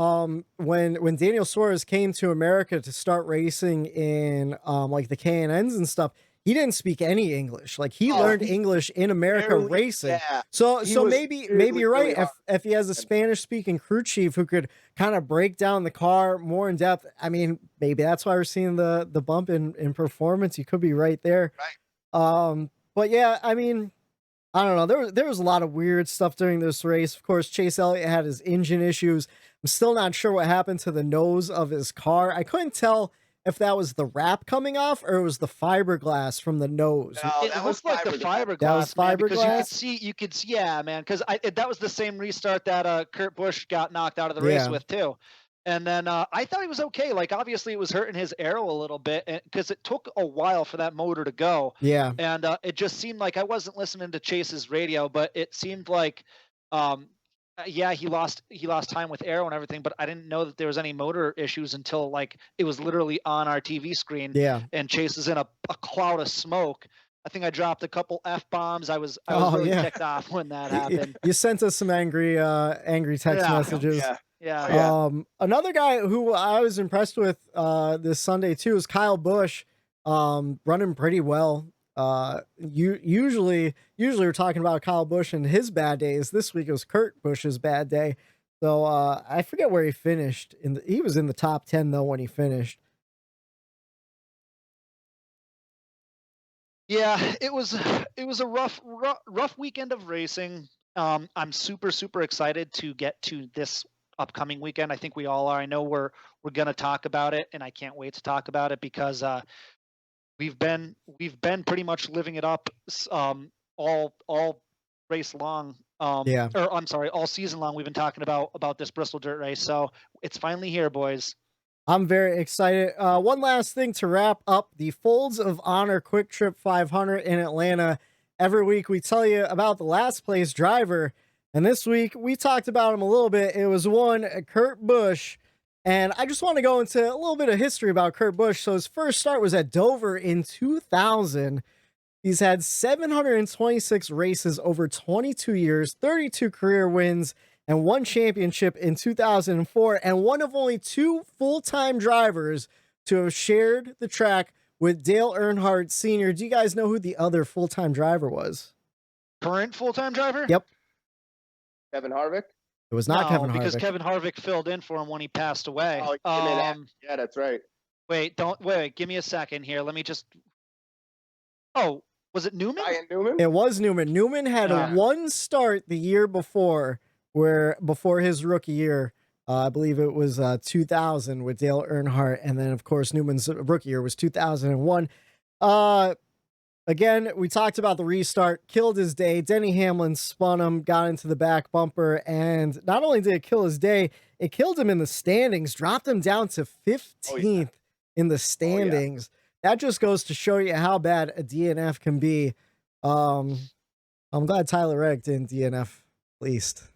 when Daniel Suarez came to America to start racing in like the K&Ns and stuff, he didn't speak any English. Like, he learned English in America racing. Yeah. So maybe you're right. If he has a Spanish speaking crew chief who could kind of break down the car more in depth, I mean, maybe that's why we're seeing the bump in performance. You could be right there. Right. But yeah, I mean, I don't know. There was a lot of weird stuff during this race. Of course, Chase Elliott had his engine issues. I'm still not sure what happened to the nose of his car. I couldn't tell if that was the wrap coming off or it was the fiberglass from the nose. No, It that was looked like the fiberglass. fiberglass. That was man, because fiberglass? you could see, yeah, man. Because that was the same restart that Kurt Busch got knocked out of the race Yeah. with too. And then I thought he was okay. Like obviously it was hurting his aero a little bit because it took a while for that motor to go. Yeah. And it just seemed like I wasn't listening to Chase's radio, but it seemed like, yeah, he lost time with aero and everything. But I didn't know that there was any motor issues until like it was literally on our TV screen. Yeah. And Chase is in a cloud of smoke. I think I dropped a couple F-bombs. I was really ticked off when that happened. You sent us some angry text messages. Yeah. Another guy who I was impressed with this Sunday too is Kyle Busch, running pretty well. Usually we're talking about Kyle Busch and his bad days. This week it was Kurt Busch's bad day. So I forget where he finished. He was in the top 10 though when he finished. Yeah, it was a rough weekend of racing. I'm super excited to get to this upcoming weekend. I think we all are. I know we're gonna talk about it, and I can't wait to talk about it because we've been pretty much living it up all race long. Or I'm sorry, all season long. We've been talking about this Bristol Dirt race, so it's finally here, boys. I'm very excited. One last thing to wrap up the Folds of Honor Quiktrip 500 in Atlanta. Every week we tell you about the last place driver, and this week we talked about him a little bit. It was one Kurt Busch, and I just want to go into a little bit of history about Kurt Busch. So his first start was at Dover in 2000. He's had 726 races over 22 years, 32 career wins, and 1 championship in 2004, and one of only 2 full-time drivers to have shared the track with Dale Earnhardt Sr. Do you guys know who the other full-time driver was? Current full-time driver? Yep. Kevin Harvick? It was not Kevin Harvick. Because Kevin Harvick filled in for him when he passed away. Oh, yeah, that's right. Wait, give me a second here. Let me just. Oh, was it Newman? Ryan Newman? It was Newman. Newman had a 1 start the year before, before his rookie year. I believe it was 2000 with Dale Earnhardt, and then of course Newman's rookie year was 2001. Again, we talked about the restart, killed his day. Denny Hamlin spun him, got into the back bumper, and not only did it kill his day, it killed him in the standings, dropped him down to 15th in the standings. That just goes to show you how bad a DNF can be. I'm glad Tyler Reddick didn't DNF at least.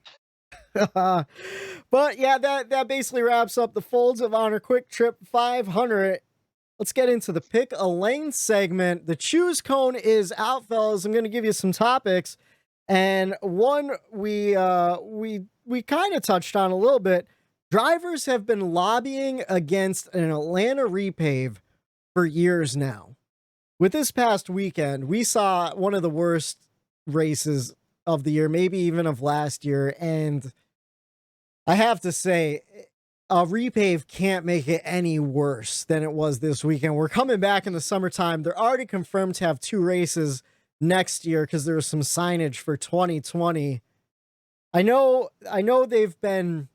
But yeah, that basically wraps up the Folds of Honor Quiktrip 500. Let's get into the Pick a Lane segment. The choose cone is out, fellas. I'm going to give you some topics, and one we kind of touched on a little bit. Drivers have been lobbying against an Atlanta repave for years now. With this past weekend, we saw one of the worst races of the year, maybe even of last year, and I have to say, a repave can't make it any worse than it was this weekend. We're coming back in the summertime. They're already confirmed to have 2 races next year because there was some signage for 2020. I know they've been,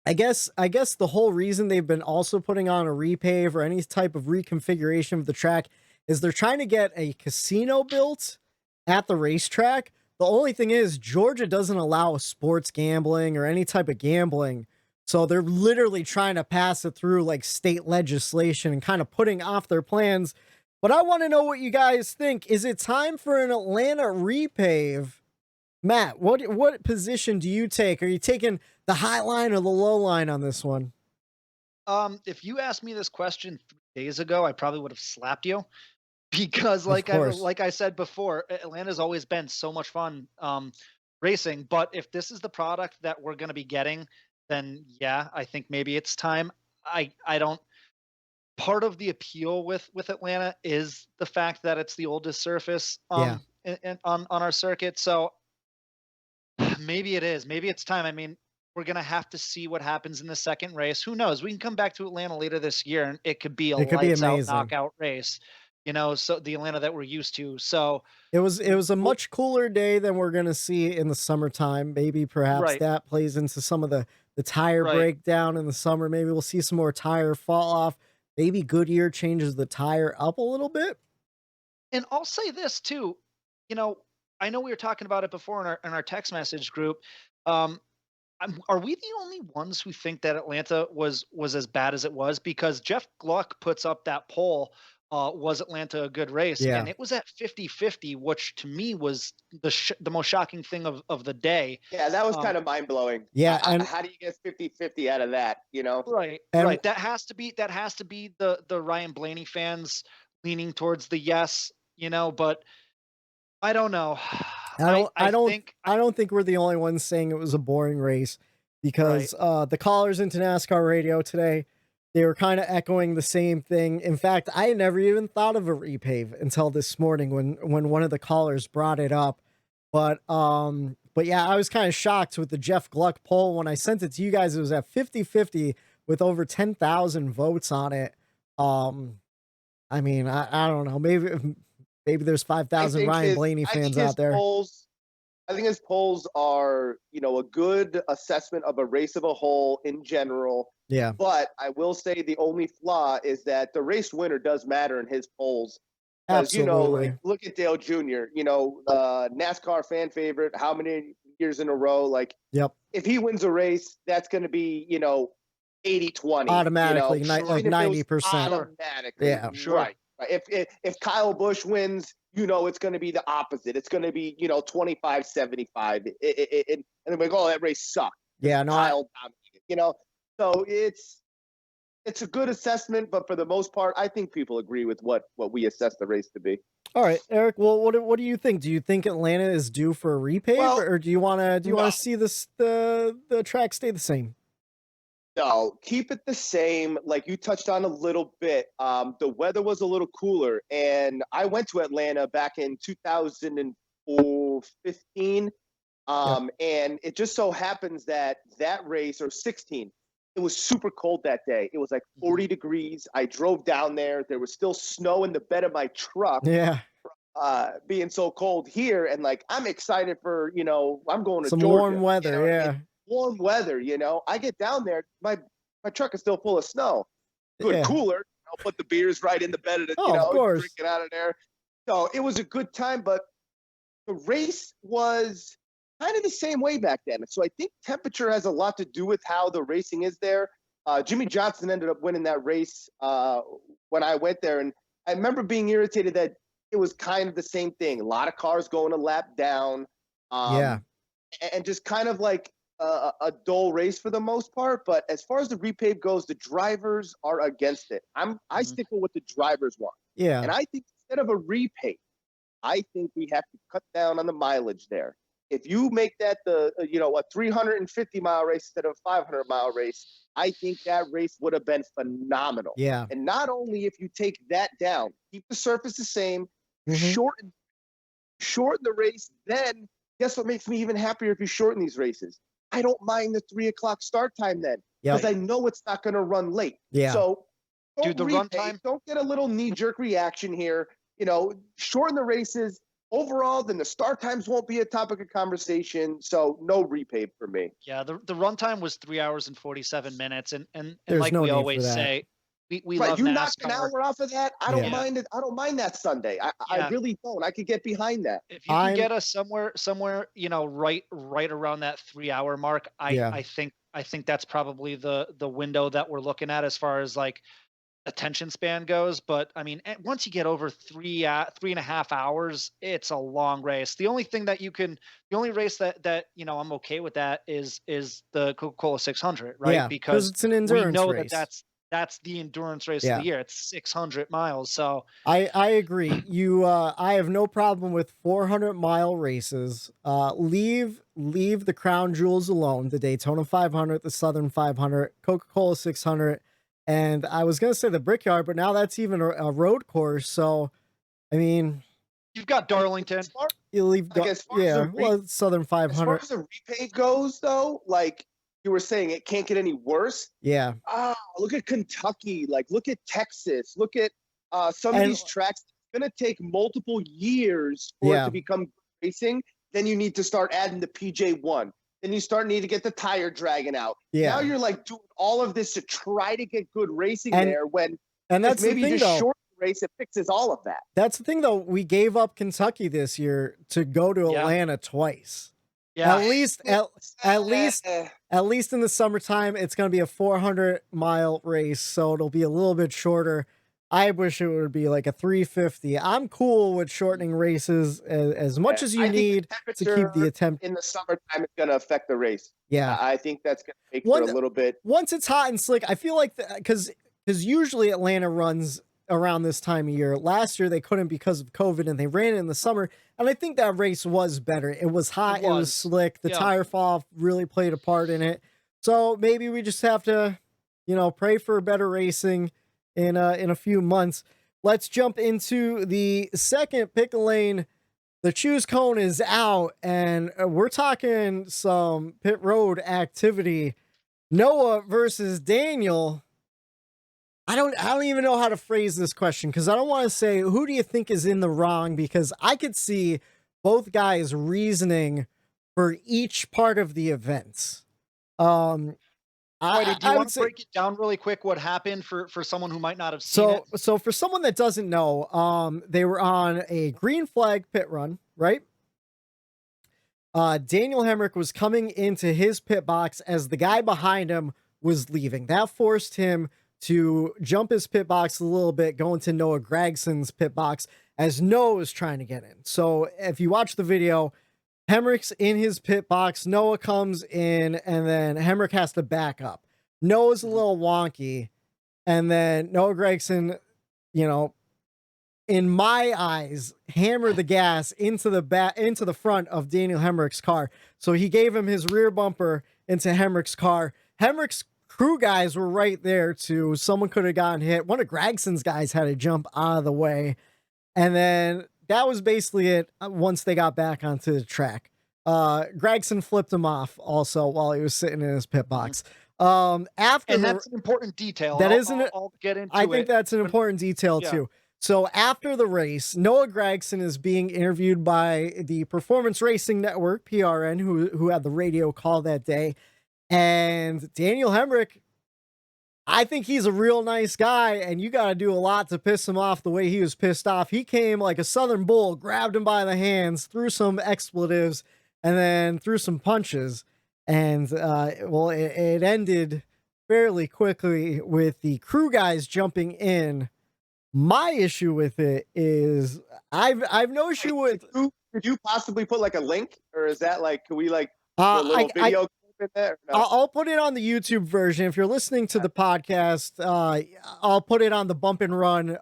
I guess the whole reason they've been also putting on a repave or any type of reconfiguration of the track is they're trying to get a casino built at the racetrack. The only thing is Georgia doesn't allow sports gambling or any type of gambling. So they're literally trying to pass it through like state legislation and kind of putting off their plans. But I want to know what you guys think. Is it time for an Atlanta repave? Matt, what position do you take? Are you taking the high line or the low line on this one? If you asked me this question 3 days ago, I probably would have slapped you because like I said before, Atlanta's always been so much fun racing. But if this is the product that we're going to be getting, then yeah, I think maybe it's time. I don't. Part of the appeal with Atlanta is the fact that it's the oldest surface on our circuit. So maybe it is. Maybe it's time. I mean, we're gonna have to see what happens in the second race. Who knows? We can come back to Atlanta later this year, and it could be a lights out knockout race. You know, so the Atlanta that we're used to. So it was a much cooler day than we're gonna see in the summertime. Maybe perhaps that plays into some of the tire breakdown in the summer. Maybe we'll see some more tire fall off. maybe Goodyear changes the tire up a little bit. And I'll say this too, you know, I know we were talking about it before in our text message group. Are we the only ones who think that Atlanta was as bad as it was? Because Jeff Gluck puts up that poll, was Atlanta a good race? Yeah. And it was at 50-50, which to me was the most shocking thing of the day. Yeah, that was kind of mind blowing. Yeah, and how do you get 50-50 out of that? You know, right, and, right. That has to be the Ryan Blaney fans leaning towards the yes, you know. But I don't know. I don't think we're the only ones saying it was a boring race, because the callers into NASCAR radio today, they were kind of echoing the same thing. In fact, I had never even thought of a repave until this morning when one of the callers brought it up. But yeah, I was kind of shocked with the Jeff Gluck poll. When I sent it to you guys, it was at 50-50 with over 10,000 votes on it. I mean, I don't know. Maybe there's 5,000 Ryan Blaney fans out there. I think his polls are, you know, a good assessment of a race of a whole in general. Yeah. But I will say the only flaw is that the race winner does matter in his polls. Because, you know, like, look at Dale Jr., you know, NASCAR fan favorite, how many years in a row? Like, if he wins a race, that's going to be, you know, 80-20. Automatically, you know? like 90%. Automatically. Yeah. Sure. Right. If Kyle Busch wins, you know, it's going to be the opposite. It's going to be, you know, 25-75. And then we go, oh, that race sucked. Yeah, no, Kyle dominated, you know. So it's a good assessment, but for the most part, I think people agree with what we assess the race to be. All right, Eric. Well, what do you think? Do you think Atlanta is due for a repave, or do you want to see the track stay the same? No, keep it the same. Like you touched on a little bit. The weather was a little cooler, and I went to Atlanta back in 2015. And it just so happens that race, or 16, it was super cold that day. It was like 40 degrees. I drove down there. There was still snow in the bed of my truck. Yeah. Being so cold here, and like I'm excited for, you know, I'm going to some Georgia, warm weather. You know, yeah. Warm weather, you know. I get down there, my truck is still full of snow. Good cooler. I'll put the beers right in the bed of it, you know, drink it out of there. So it was a good time, but the race was kind of the same way back then. So I think temperature has a lot to do with how the racing is there. Jimmy Johnson ended up winning that race when I went there, and I remember being irritated that it was kind of the same thing. A lot of cars going a lap down. And just kind of like a dull race for the most part. But as far as the repave goes, the drivers are against it. I stick with what the drivers want. Yeah. And I think instead of a repave, I think we have to cut down on the mileage there. If you make that a 350-mile race instead of a 500-mile race, I think that race would have been phenomenal. Yeah. And not only if you take that down, keep the surface the same, shorten the race, then guess what makes me even happier if you shorten these races? I don't mind the 3 o'clock start time then, because I know it's not going to run late. Yeah. So run time. Don't get a little knee-jerk reaction here. You know, shorten the races. Overall, then the start times won't be a topic of conversation. So no repave for me. Yeah, the run time was 3 hours and 47 minutes, and There's like no we need always for that. say, we Right, love you NASCAR. knock an hour off of that. I don't mind it. I don't mind that Sunday. I really don't. I could get behind that. If you can get us somewhere, you know, right around that 3 hour mark, I think that's probably the window that we're looking at as far as like attention span goes. But I mean, once you get over 3.5 hours, it's a long race. The only race that you know I'm okay with that is the Coca-Cola 600, right? Yeah, because it's an endurance we know race. that's the endurance race of the year. It's 600 miles. So I agree. I have no problem with 400-mile races. Leave the crown jewels alone. The Daytona 500, the Southern 500, Coca-Cola 600. And I was going to say the Brickyard, but now that's even a road course. So, I mean, you've got Darlington. You leave, Southern 500. As far as the repave goes, though, like you were saying, it can't get any worse. Yeah. Look at Kentucky. Like, look at Texas. Look at some of these tracks. It's going to take multiple years for it to become racing. Then you need to start adding the PJ1. Then you need to get the tire dragging out. Yeah. Now you're like doing all of this to try to get good racing there when And that's maybe the thing, you just though. short the race. It fixes all of that. That's the thing, though. We gave up Kentucky this year to go to Atlanta twice. Yeah. At least in the summertime, it's going to be a 400-mile race, so it'll be a little bit shorter. I wish it would be like a 350. I'm cool with shortening races as much as you need to keep the attempt. In the summertime, it's going to affect the race. Yeah. I think that's going to make for a little bit. Once it's hot and slick, I feel like because usually Atlanta runs around this time of year. Last year they couldn't because of COVID, and they ran it in the summer. And I think that race was better. It was hot. It was slick. The tire fall off really played a part in it. So maybe we just have to, pray for better racing in a few months. Let's jump into the second pick lane. The choose cone is out, and we're talking some pit road activity. Noah versus Daniel. I don't even know how to phrase this question, because I don't want to say who do you think is in the wrong, because I could see both guys' reasoning for each part of the events. Do you want to break it down really quick what happened for someone who might not have seen it? So for someone that doesn't know, they were on a green flag pit run, right? Daniel Hemrick was coming into his pit box as the guy behind him was leaving. That forced him to jump his pit box a little bit, go into Noah Gragson's pit box as Noah was trying to get in. So if you watch the video, Hemrick's in his pit box, Noah comes in, and then Hemrick has to back up. Noah's a little wonky, and then Noah Gragson, in my eyes, hammered the gas into the front of Daniel Hemrick's car. So he gave him his rear bumper into Hemrick's car. Hemrick's crew guys were right there too. Someone could have gotten hit. One of Gragson's guys had to jump out of the way. And then that was basically it once they got back onto the track. Gragson flipped him off also while he was sitting in his pit box. That's an important detail. I'll get into it. I think that's an important detail too. So after the race, Noah Gragson is being interviewed by the Performance Racing Network, PRN, who had the radio call that day. And Daniel Hemrick, I think he's a real nice guy, and you got to do a lot to piss him off the way he was pissed off. He came like a Southern bull, grabbed him by the hands, threw some expletives, and then threw some punches. And, it ended fairly quickly with the crew guys jumping in. My issue with it is I've no issue with. Could you possibly put like a link, or is that like, can we like put a little video? There, no? I'll put it on the YouTube version. If you're listening to the podcast, I'll put it on the Bump and Run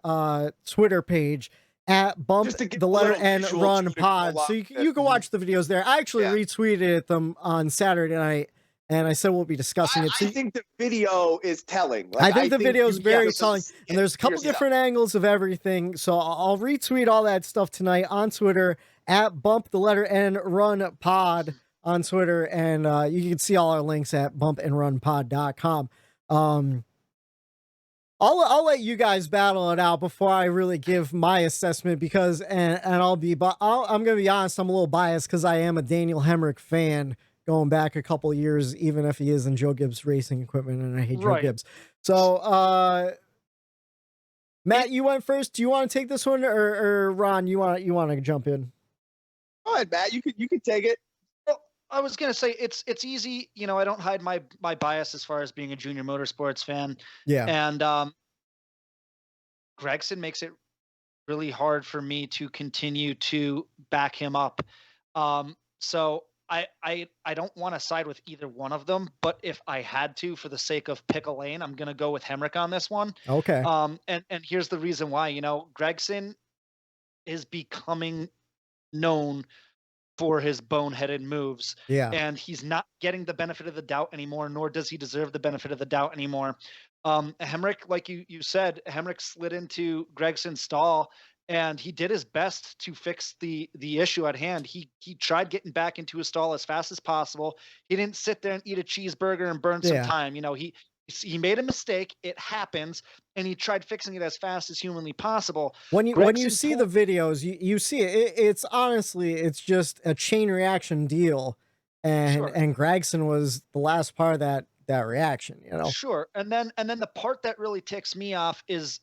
Twitter page at Bump the letter N Run Pod. So you can watch the videos there. I actually retweeted them on Saturday night, and I said we'll be discussing it. So I think the video is telling. Like, I think the video is very telling, and there's a couple different angles of everything. So I'll retweet all that stuff tonight on Twitter at Bump the letter N Run Pod on Twitter, and you can see all our links at bumpandrunpod.com. I'll let you guys battle it out before I really give my assessment, because I'm gonna be honest, I'm a little biased because I am a Daniel Hemrick fan going back a couple years, even if he is in Joe Gibbs Racing Equipment, and I hate Joe Gibbs. So Matt, you went first. Do you want to take this one, or Ron, you want to jump in? Go ahead, Matt. You could take it. I was gonna say it's easy. I don't hide my bias as far as being a junior motorsports fan. Yeah. And Gragson makes it really hard for me to continue to back him up. So I don't want to side with either one of them, but if I had to, for the sake of pick a lane, I'm gonna go with Hemrick on this one. Okay. And here's the reason why. Gragson is becoming known for his boneheaded moves. Yeah. And he's not getting the benefit of the doubt anymore, nor does he deserve the benefit of the doubt anymore. Hemrick, like you said, Hemrick slid into Gragson's stall, and he did his best to fix the issue at hand. He tried getting back into his stall as fast as possible. He didn't sit there and eat a cheeseburger and burn some time. He made a mistake. It happens, and he tried fixing it as fast as humanly possible. When you see the videos, you see it. It's honestly, it's just a chain reaction deal, and Gragson was the last part of that that reaction, you know? Sure. And then the part that really ticks me off is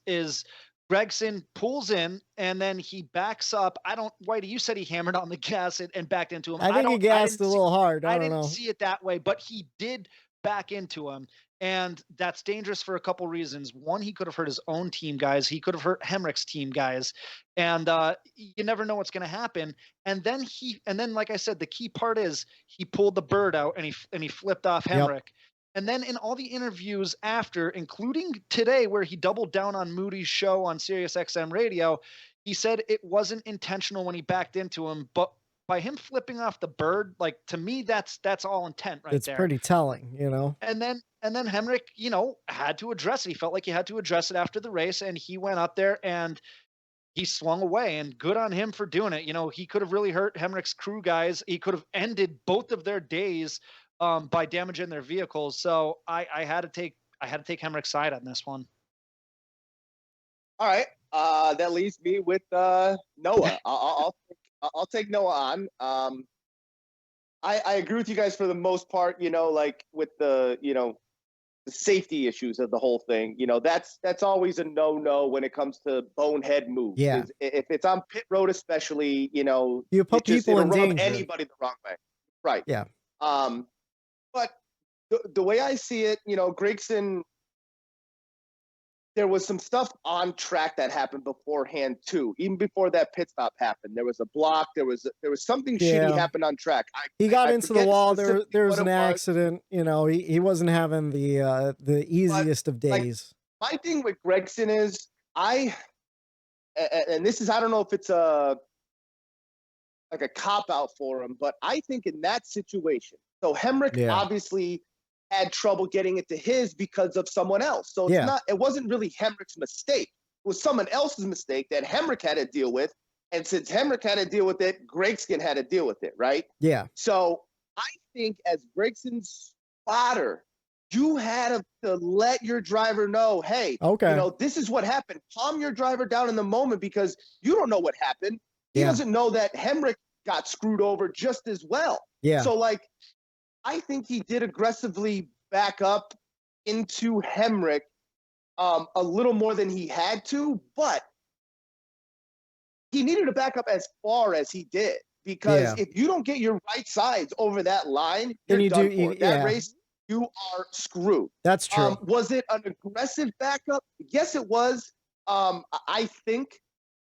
Gregson pulls in and then he backs up. Whitey, you said he hammered on the gas and backed into him. I think he gassed a little hard. I don't know. See it that way, but he did back into him. And that's dangerous for a couple reasons. One, he could have hurt his own team guys. He could have hurt Hemrick's team guys. And you never know what's going to happen. And then like I said, the key part is he pulled the bird out and he flipped off Hemrick. Yep. And then in all the interviews after, including today where he doubled down on Moody's show on Sirius XM radio, he said it wasn't intentional when he backed into him, but by him flipping off the bird, like, to me, that's all intent right there. It's pretty telling, you know? And then Hemrick, you know, had to address it. He felt like he had to address it after the race, and he went up there and he swung away, and good on him for doing it. You know, he could have really hurt Hemrick's crew guys. He could have ended both of their days by damaging their vehicles. So I had to take Hemrick's side on this one. All right. That leaves me with Noah. I'll take Noah on. I agree with you guys for the most part, you know, like with the, you know, the safety issues of the whole thing. You know, that's always a no when it comes to bonehead moves. Yeah. If it's on pit road, especially, you know, you put people in danger. Anybody the wrong way. Right. Yeah. But the way I see it, you know, Gregson, there was some stuff on track that happened beforehand too. Even before that pit stop happened, there was a block. There was something shitty happened on track. He got into the wall. There was an accident. You know, he wasn't having the easiest of days. Like, my thing with Gregson is and this is, I don't know if it's like a cop out for him, but I think in that it's so Hemrick obviously had trouble getting it to his because of someone else. So it wasn't really Hemrick's mistake. It was someone else's mistake that Hemrick had to deal with. And since Hemrick had to deal with it, Gregson had to deal with it, right? Yeah. So I think as Gregson's spotter, you had to let your driver know, hey, you know, this is what happened. Calm your driver down in the moment because you don't know what happened. He doesn't know that Hemrick got screwed over just as well. Yeah. So, like, I think he did aggressively back up into Hemrick a little more than he had to, but he needed to back up as far as he did because if you don't get your right sides over that line, you're done for. That race, you are screwed. That's true. Was it an aggressive backup? Yes, it was. I think.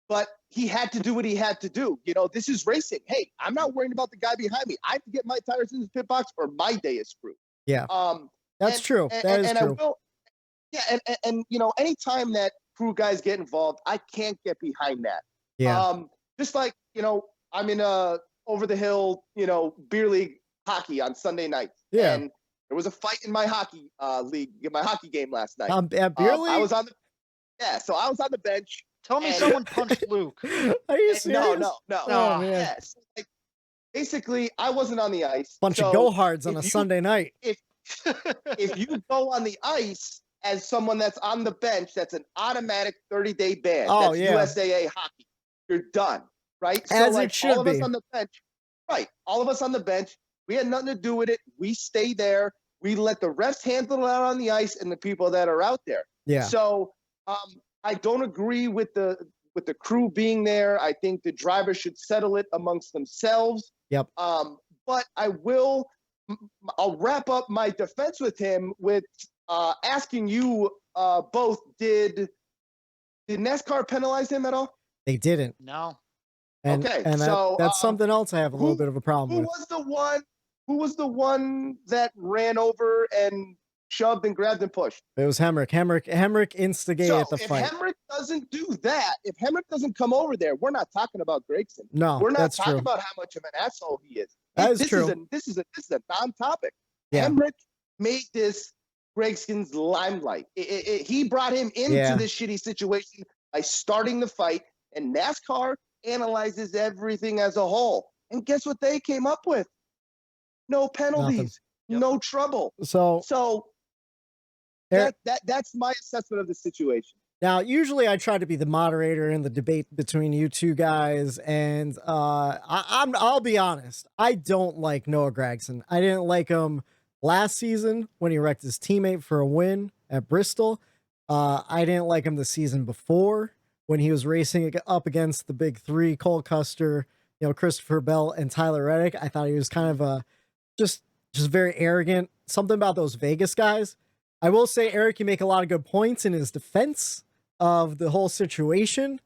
But he had to do what he had to do. You know, this is racing. Hey, I'm not worrying about the guy behind me. I have to get my tires in the pit box or my day is screwed. Yeah. That's true. That is true. I will, and you know, anytime that crew guys get involved, I can't get behind that. Yeah. Just like, you know, I'm in over the hill, you know, beer league hockey on Sunday nights. Yeah. And there was a fight in my hockey league, in my hocky game last night. At beer league? I was on so I was on the bench. Tell me someone punched Luke. Are you serious? No. Oh, man. Yes. Like, basically, I wasn't on the ice. Bunch of go-hards on a Sunday night. If you go on the ice as someone that's on the bench, that's an automatic 30-day ban. That's USAA hockey. You're done, right? As so, it should all of be. us on the bench, right? All of us on the bench, we had nothing to do with it. We stay there. We let the refs handle it out on the ice and the people that are out there. Yeah. So, I don't agree with the crew being there. I think the driver should settle it amongst themselves. Yep. But I'll wrap up my defense with him with asking you both, did NASCAR penalize him at all? They didn't. No. And so that's something else I have a little bit of a problem with. Who was the one that ran over and shoved and grabbed and pushed? It was Hemrick. Hemrick instigated the fight. If Hemrick doesn't do that, if Hemrick doesn't come over there, we're not talking about Gregson. No, we're not that's talking true. about how much of an asshole he is. That is true. This is a non-topic. Yeah. Hemrick made this Gregson's limelight. He brought him into this shitty situation by starting the fight, and NASCAR analyzes everything as a whole. And guess what they came up with? No penalties, no trouble. So that's my assessment of the situation. Now, usually I try to be the moderator in the debate between you two guys, and I'll be honest. I don't like Noah Gragson. I didn't like him last season when he wrecked his teammate for a win at Bristol. I didn't like him the season before when he was racing up against the big three, Cole Custer, Christopher Bell and Tyler Reddick. I thought he was kind of just very arrogant. Something about those Vegas guys. I will say, Eric, you make a lot of good points in his defense of the whole situation,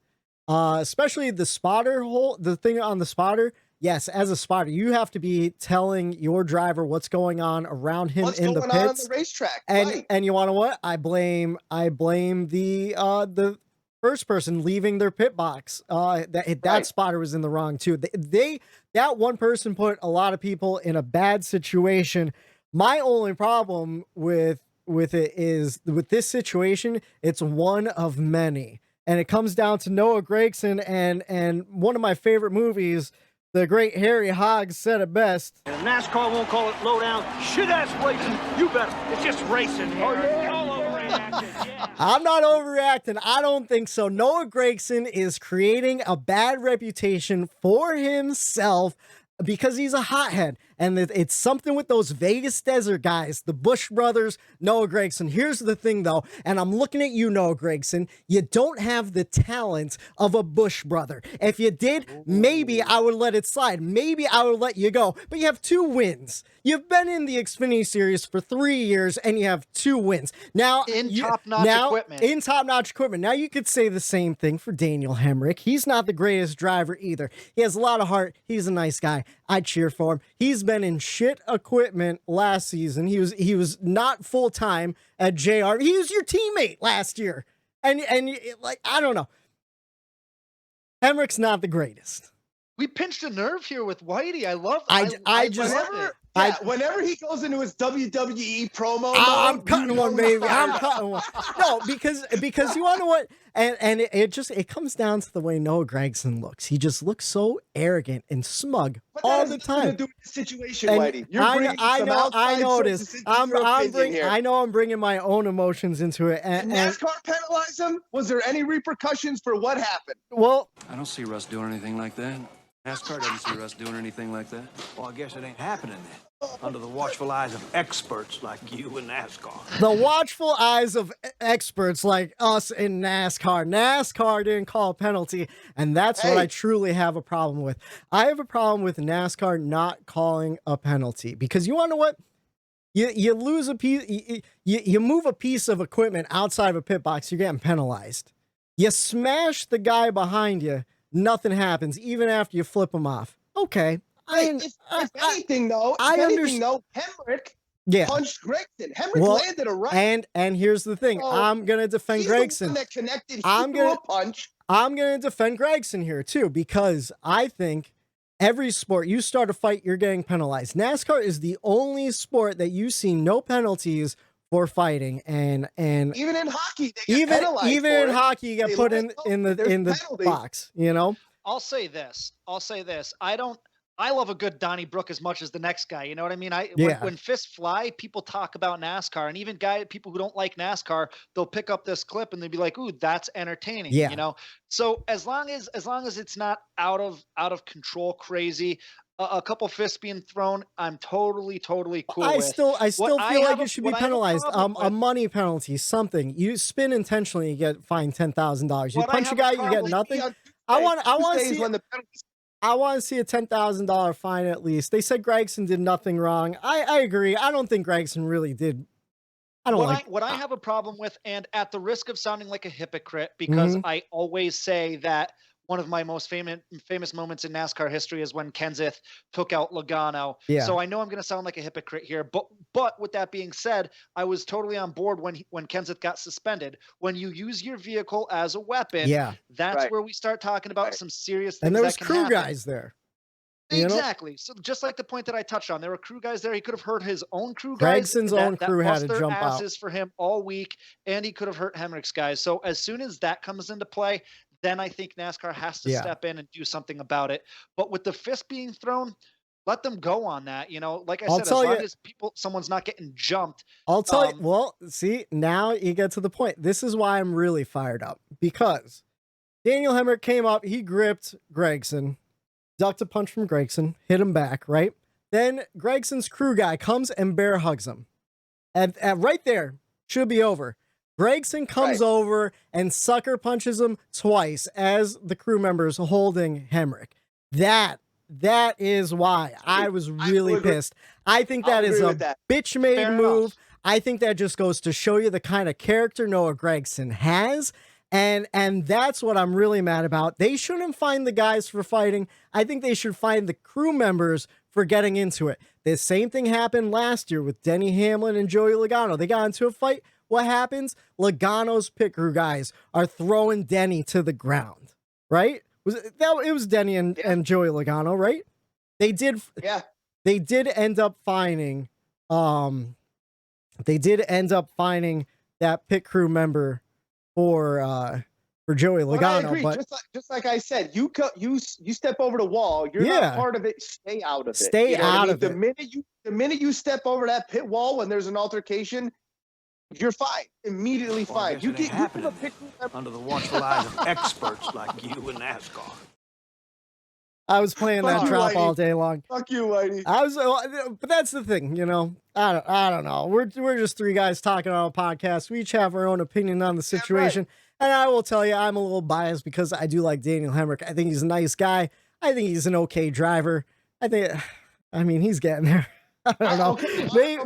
especially the thing on the spotter. Yes, as a spotter, you have to be telling your driver what's going on around him in the pits. On the racetrack. And you want to what? I blame the first person leaving their pit box. That spotter was in the wrong too. That one person put a lot of people in a bad situation. My only problem with it is with this situation, it's one of many, and it comes down to Noah Gragson and one of my favorite movies. The great Harry Hoggs said it best. And NASCAR won't call it low down. Shit ass racing. You better. It's just racing. Oh, yeah. All overreacting. Yeah. I'm not overreacting. I don't think so. Noah Gragson is creating a bad reputation for himself because he's a hothead. And it's something with those Vegas desert guys, the Busch brothers, Noah Gragson. Here's the thing, though, and I'm looking at you, Noah Gragson. You don't have the talent of a Busch brother. If you did, maybe I would let it slide. Maybe I would let you go. But you have 2 wins. You've been in the Xfinity Series for 3 years, and you have 2 wins. Now, in top-notch equipment. Now, you could say the same thing for Daniel Hemrick. He's not the greatest driver either. He has a lot of heart. He's a nice guy. I cheer for him. He's been in shit equipment last season. He was not full-time at JR. He was your teammate last year. And like, I don't know. Hemrick's not the greatest. We pinched a nerve here with Whitey. I love whenever he goes into his WWE promo, I'm cutting one, baby. I'm cutting one. No, because you want to know what? And it comes down to the way Noah Gragson looks. He just looks so arrogant and smug all the time. Do with the situation, Whitey. I know this. I'm bringing my own emotions into it. And NASCAR penalize him? Was there any repercussions for what happened? Well, I don't see Russ doing anything like that. NASCAR doesn't see Russ doing anything like that. Well, I guess it ain't happening then. Under the watchful eyes of experts like you in NASCAR. The watchful eyes of experts like us in NASCAR. NASCAR didn't call a penalty, and that's what I truly have a problem with. I have a problem with NASCAR not calling a penalty because you want to know what? You lose a piece, you move a piece of equipment outside of a pit box, you're getting penalized. You smash the guy behind you, nothing happens, even after you flip him off. Okay. If anything, Hemrick punched Gragson. Hemrick landed a right. And here's the thing. I'm going to defend Gragson. I'm going to defend Gragson here, too, because I think every sport, you start a fight, you're getting penalized. NASCAR is the only sport that you see no penalties for fighting, and even in hockey, they get penalized. Even in hockey, you get put in the box. You know. I'll say this. I love a good Donnybrook as much as the next guy. You know what I mean? When fists fly, people talk about NASCAR, and even people who don't like NASCAR, they'll pick up this clip and they'll be like, "Ooh, that's entertaining." Yeah. You know. So as long as it's not out of control, crazy. A couple fists being thrown, I'm totally cool with. I still feel like it should be penalized. A money penalty, something. You spin intentionally, you get fined $10,000. You punch a guy, you get nothing. I want to see a $10,000 fine at least. They said Gragson did nothing wrong. I agree. I don't think Gragson really did. What I have a problem with, and at the risk of sounding like a hypocrite, because I always say that one of my most famous moments in NASCAR history is when Kenseth took out Logano. Yeah. So I know I'm going to sound like a hypocrite here, but with that being said, I was totally on board when Kenseth got suspended. When you use your vehicle as a weapon, that's where we start talking about some serious things. And there was crew guys there. Exactly. So just like the point that I touched on, there were crew guys there. He could have hurt his own crew guys. Gragson's own crew had to jump out for him all week, and he could have hurt Hemrick's guys. So as soon as that comes into play, then I think NASCAR has to step in and do something about it. But with the fist being thrown, let them go on that. You know, like I said, as long as someone's not getting jumped. I'll tell you. Well, see, now you get to the point. This is why I'm really fired up, because Daniel Hemrick came up, he gripped Gragson, ducked a punch from Gragson, hit him back, right? Then Gregson's crew guy comes and bear hugs him. And right there, should be over. Gregson comes over and sucker punches him twice as the crew members holding Hemrick. That is why I was really pissed. I think that is a bitch-made move. I think that just goes to show you the kind of character Noah Gragson has. And that's what I'm really mad about. They shouldn't find the guys for fighting. I think they should find the crew members for getting into it. The same thing happened last year with Denny Hamlin and Joey Logano. They got into a fight. What happens? Logano's pit crew guys are throwing Denny to the ground, right? It was Denny and Joey Logano, right? They did end up finding that pit crew member for Joey Logano. I agree. But just like I said, you step over the wall, you're not part of it. Stay out of it. Stay out of it. The minute you step over that pit wall when there's an altercation, you're fine. Immediately fine. You get a pick under the watchful eyes of experts like you in NASCAR. I was playing that drop all day long. Fuck you, Whitey. But that's the thing, you know. I don't know. We're just three guys talking on a podcast. We each have our own opinion on the situation. And I will tell you, I'm a little biased because I do like Daniel Hemrick. I think he's a nice guy. I think he's an okay driver. I mean, he's getting there. I don't know. Okay,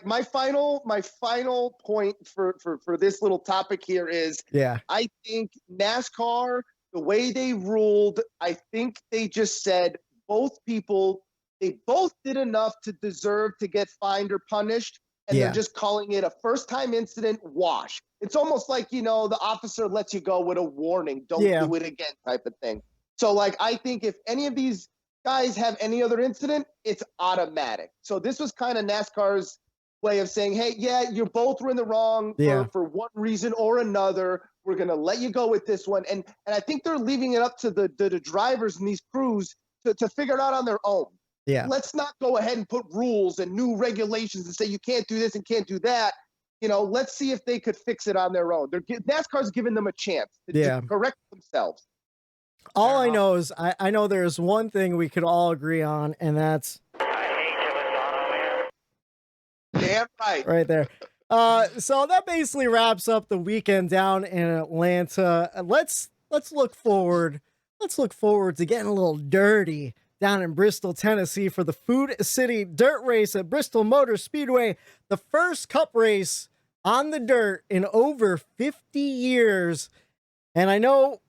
my final point for this little topic here is, I think NASCAR, the way they ruled, I think they just said they both did enough to deserve to get fined or punished, and they're just calling it a first-time incident wash. It's almost like, the officer lets you go with a warning, don't do it again type of thing. So, I think if any of these guys have any other incident, it's automatic. So this was kind of NASCAR's way of saying, hey, you both were in the wrong for one reason or another. We're going to let you go with this one. And I think they're leaving it up to the drivers and these crews to figure it out on their own. Yeah. Let's not go ahead and put rules and new regulations and say you can't do this and can't do that. Let's see if they could fix it on their own. NASCAR's giving them a chance to correct themselves. All I know is I know there's one thing we could all agree on, and that's damn right. Right there. So that basically wraps up the weekend down in Atlanta. Let's look forward. Let's look forward to getting a little dirty down in Bristol, Tennessee for the Food City Dirt Race at Bristol Motor Speedway, the first Cup race on the dirt in over 50 years. And I know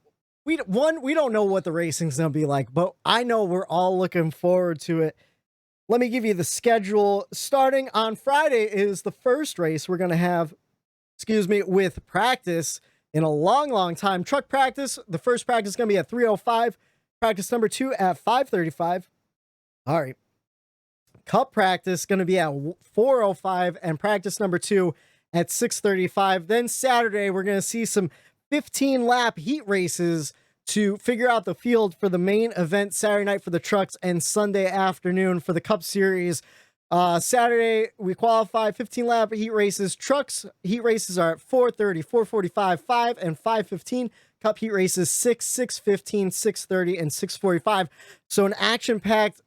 we don't know what the racing's going to be like, but I know we're all looking forward to it. Let me give you the schedule. Starting on Friday is the first race we're going to have, with practice in a long time. Truck practice, the first practice is going to be at 3:05. Practice number 2 at 5:35. All right. Cup practice going to be at 4:05 and practice number 2 at 6:35. Then Saturday, we're going to see some 15-lap heat races to figure out the field for the main event Saturday night for the trucks and Sunday afternoon for the Cup Series. Saturday, we qualify 15-lap heat races. Trucks heat races are at 4:30, 4:45, 5, and 5:15. Cup heat races 6, 6:15, 6:30, and 6:45. So an action-packed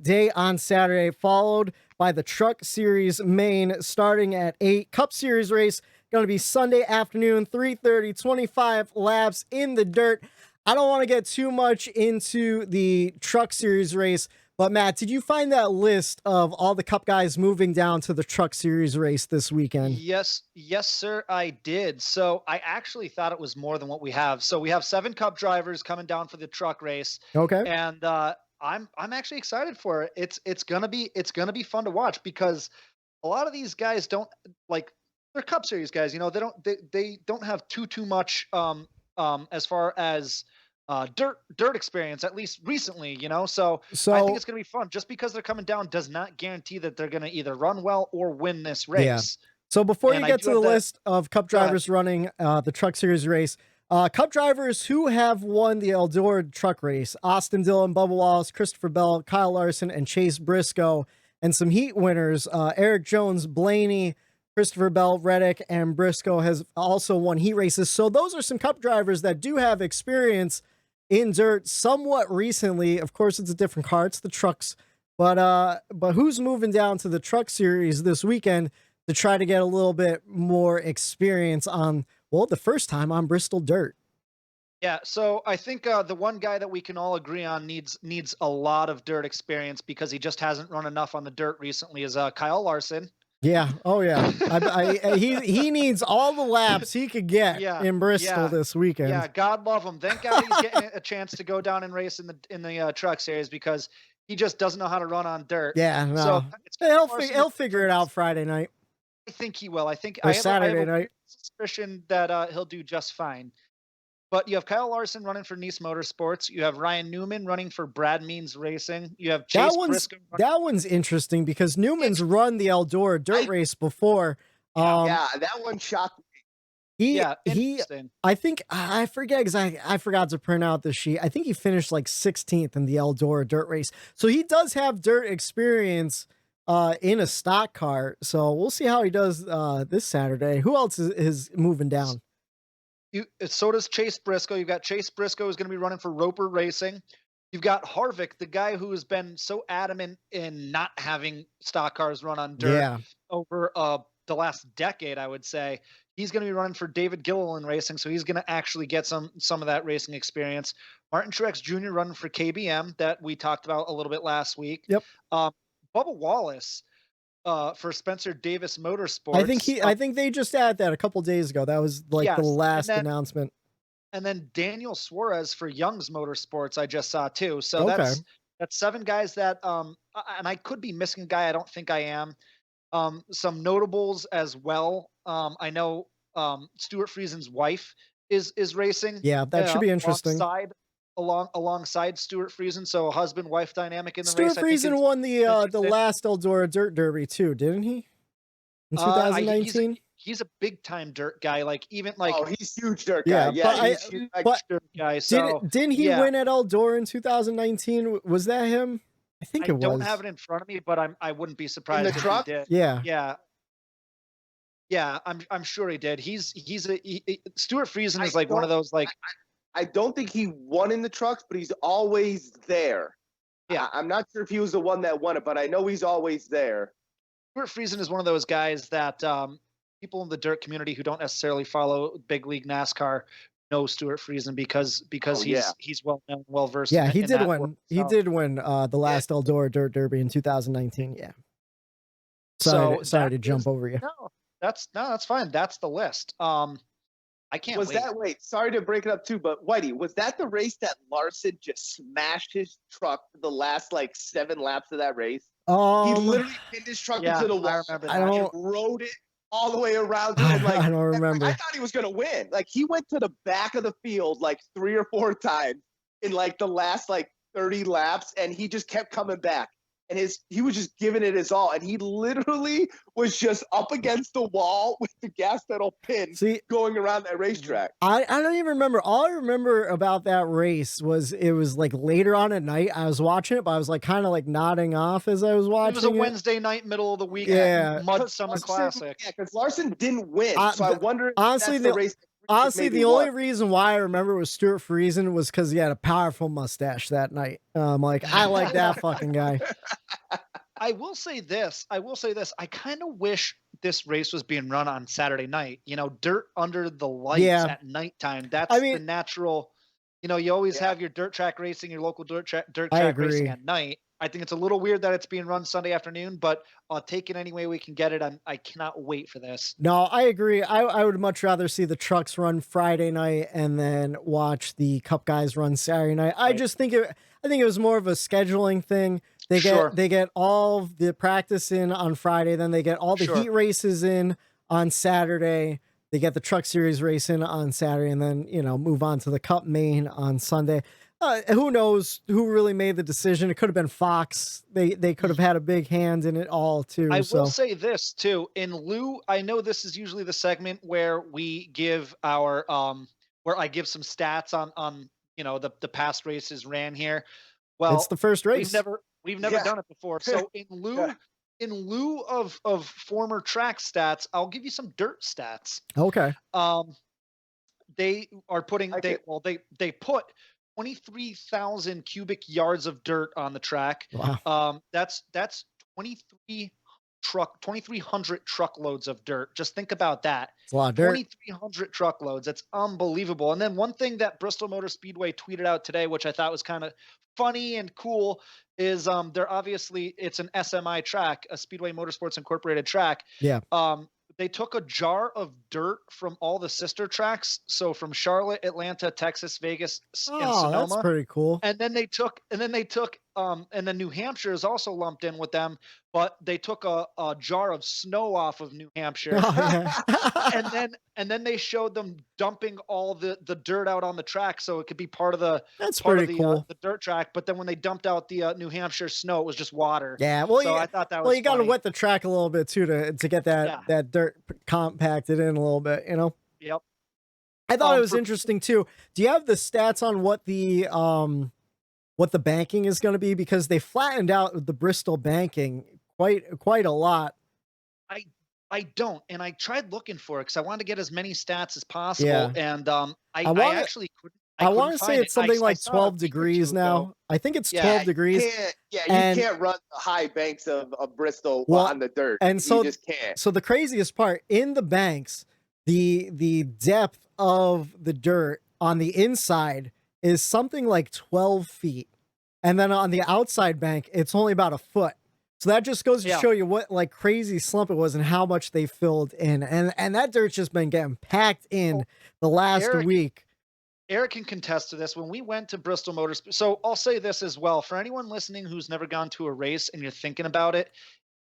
day on Saturday, followed by the Truck Series main starting at 8. Cup Series race going to be Sunday afternoon, 3:30, 25 laps in the dirt. I don't want to get too much into the Truck Series race, but Matt, did you find that list of all the Cup guys moving down to the Truck Series race this weekend? Yes, sir, I did. So I actually thought it was more than what we have. So we have 7 Cup drivers coming down for the truck race. Okay. And I'm actually excited for it. It's gonna be fun to watch because a lot of these guys don't they're Cup Series guys. They don't have too much as far as dirt experience, at least recently, so I think it's going to be fun. Just because they're coming down does not guarantee that they're going to either run well or win this race. Yeah. So before you get to the list of Cup drivers running the Truck Series race, Cup drivers who have won the Eldora truck race: Austin Dillon, Bubba Wallace, Christopher Bell, Kyle Larson, and Chase Briscoe. And some heat winners: Eric Jones, Blaney, Christopher Bell, Reddick, and Briscoe has also won heat races. So those are some Cup drivers that do have experience in dirt somewhat recently. Of course, it's a different car. It's the trucks But who's moving down to the Truck Series this weekend to try to get a little bit more experience on, well, the first time on Bristol Dirt? Yeah, so I think the one guy that we can all agree on needs a lot of dirt experience because he just hasn't run enough on the dirt recently is Kyle Larson. Yeah. Oh yeah. He needs all the laps he could get in Bristol this weekend. Yeah. God love him. Thank God he's getting a chance to go down and race in the Truck Series because he just doesn't know how to run on dirt. Yeah. No. So he'll figure it out Friday night. I think he will. I think or Saturday night. Suspicion that he'll do just fine. But you have Kyle Larson running for Nice Motorsports. You have Ryan Newman running for Brad Means Racing. You have Chase Briscoe. That one's interesting because Newman's run the Eldora dirt race before. Yeah, that one shocked me. I think I forget because I forgot to print out the sheet. I think he finished like 16th in the Eldora dirt race. So he does have dirt experience in a stock car. So we'll see how he does this Saturday. Who else is moving down? So does Chase Briscoe. You've got Chase Briscoe who's going to be running for Roper Racing. You've got Harvick, the guy who has been so adamant in not having stock cars run on dirt over the last decade, I would say. He's going to be running for David Gilliland Racing, so he's going to actually get some of that racing experience. Martin Truex Jr. running for KBM that we talked about a little bit last week. Yep. Bubba Wallace for Spencer Davis Motorsports. I think they just added that a couple days ago. That was like the last announcement. And then Daniel Suarez for Young's Motorsports, I just saw too. So that's 7 guys that and I could be missing a guy. I don't think I am. Some notables as well. I know Stuart Friesen's wife is racing. Yeah, that should be interesting. Alongside Stuart Friesen, so a husband-wife dynamic in the race. Stuart Friesen won the last Eldora Dirt Derby too, didn't he? In 2019. He's a big-time dirt guy. He's huge dirt guy. He's huge dirt guy. So didn't he win at Eldora in 2019? Was that him? I think it was. I don't have it in front of me, but I wouldn't be surprised if he did. Yeah. Yeah, I'm sure he did. Stuart Friesen is like one of those like. I don't think he won in the trucks, but he's always there. Yeah. I'm not sure if he was the one that won it, but I know he's always there. Stuart Friesen is one of those guys that people in the dirt community who don't necessarily follow big league NASCAR know Stuart Friesen because he's well known, well versed. Yeah, he did win. He did win the last Eldora Dirt Derby in 2019. Yeah. Sorry to jump over you. No, that's fine. That's the list. I can't wait. Sorry to break it up too, but Whitey, was that the race that Larson just smashed his truck for the last 7 laps of that race? He literally pinned his truck into the wall. I remember that. And rode it all the way around. I don't remember. I thought he was going to win. He went to the back of the field 3 or 4 times in the last 30 laps, and he just kept coming back. And he was just giving it his all, and he literally was just up against the wall with the gas pedal pin going around that racetrack. I don't even remember. All I remember about that race was it was later on at night. I was watching it, but I was kind of nodding off as I was watching it. It was a Wednesday night, middle of the week, Mud Summer Classic. Yeah, because Larson didn't win, so I wonder honestly, if that's the race. Honestly, the only reason why I remember was Stuart Friesen was because he had a powerful mustache that night. I like that fucking guy. I will say this. I kind of wish this race was being run on Saturday night. Dirt under the lights at nighttime. That's the natural. You always have your dirt track racing, your local dirt track racing at night. I think it's a little weird that it's being run Sunday afternoon, but I'll take it any way we can get it. I cannot wait for this. No, I agree. I would much rather see the trucks run Friday night and then watch the Cup guys run Saturday night. I just think it was more of a scheduling thing. They get all the practice in on Friday, then they get all the heat races in on Saturday. They get the Truck Series race in on Saturday, and then move on to the Cup main on Sunday. Who knows who really made the decision? It could have been Fox. They could have had a big hand in it all too. I will say this too. In lieu, I know this is usually the segment where we give our where I give some stats on the past races ran here. Well, it's the first race. We've never done it before. So in lieu of former track stats, I'll give you some dirt stats. Okay. They are putting they put 23,000 cubic yards of dirt on the track. Wow. That's 2,300 truckloads of dirt. Just think about that. It's a lot of dirt. 2,300 truckloads. That's unbelievable. And then one thing that Bristol Motor Speedway tweeted out today, which I thought was kind of funny and cool, is they're obviously, it's an SMI track, a Speedway Motorsports Incorporated track. Yeah. They took a jar of dirt from all the sister tracks. So from Charlotte, Atlanta, Texas, Vegas, and Sonoma. That's pretty cool. And then they took, and then New Hampshire is also lumped in with them, but they took a jar of snow off of New Hampshire. and then they showed them dumping all the dirt out on the track so it could be part of the cool. The dirt track. But then when they dumped out the New Hampshire snow, it was just water. Yeah, well, so I thought that was you got to wet the track a little bit too to get that dirt compacted in a little bit, you know. Yep. I thought it was interesting too. Do you have the stats on what the banking is going to be? Because they flattened out the Bristol banking quite a lot. I don't, and I tried looking for it because I wanted to get as many stats as possible. Yeah. And I actually couldn't. I want to say it's something like 12 degrees now. I think it's 12 degrees. You can't run the high banks of Bristol on the dirt. And so you just can't. So the craziest part, in the banks, the depth of the dirt on the inside is something like 12 feet. And then on the outside bank, it's only about a foot. So that just goes to show you what like crazy slump it was and how much they filled in. And that dirt's just been getting packed in the last week. Eric can contest to this. When we went to Bristol Motor, so I'll say this as well. For anyone listening who's never gone to a race and you're thinking about it,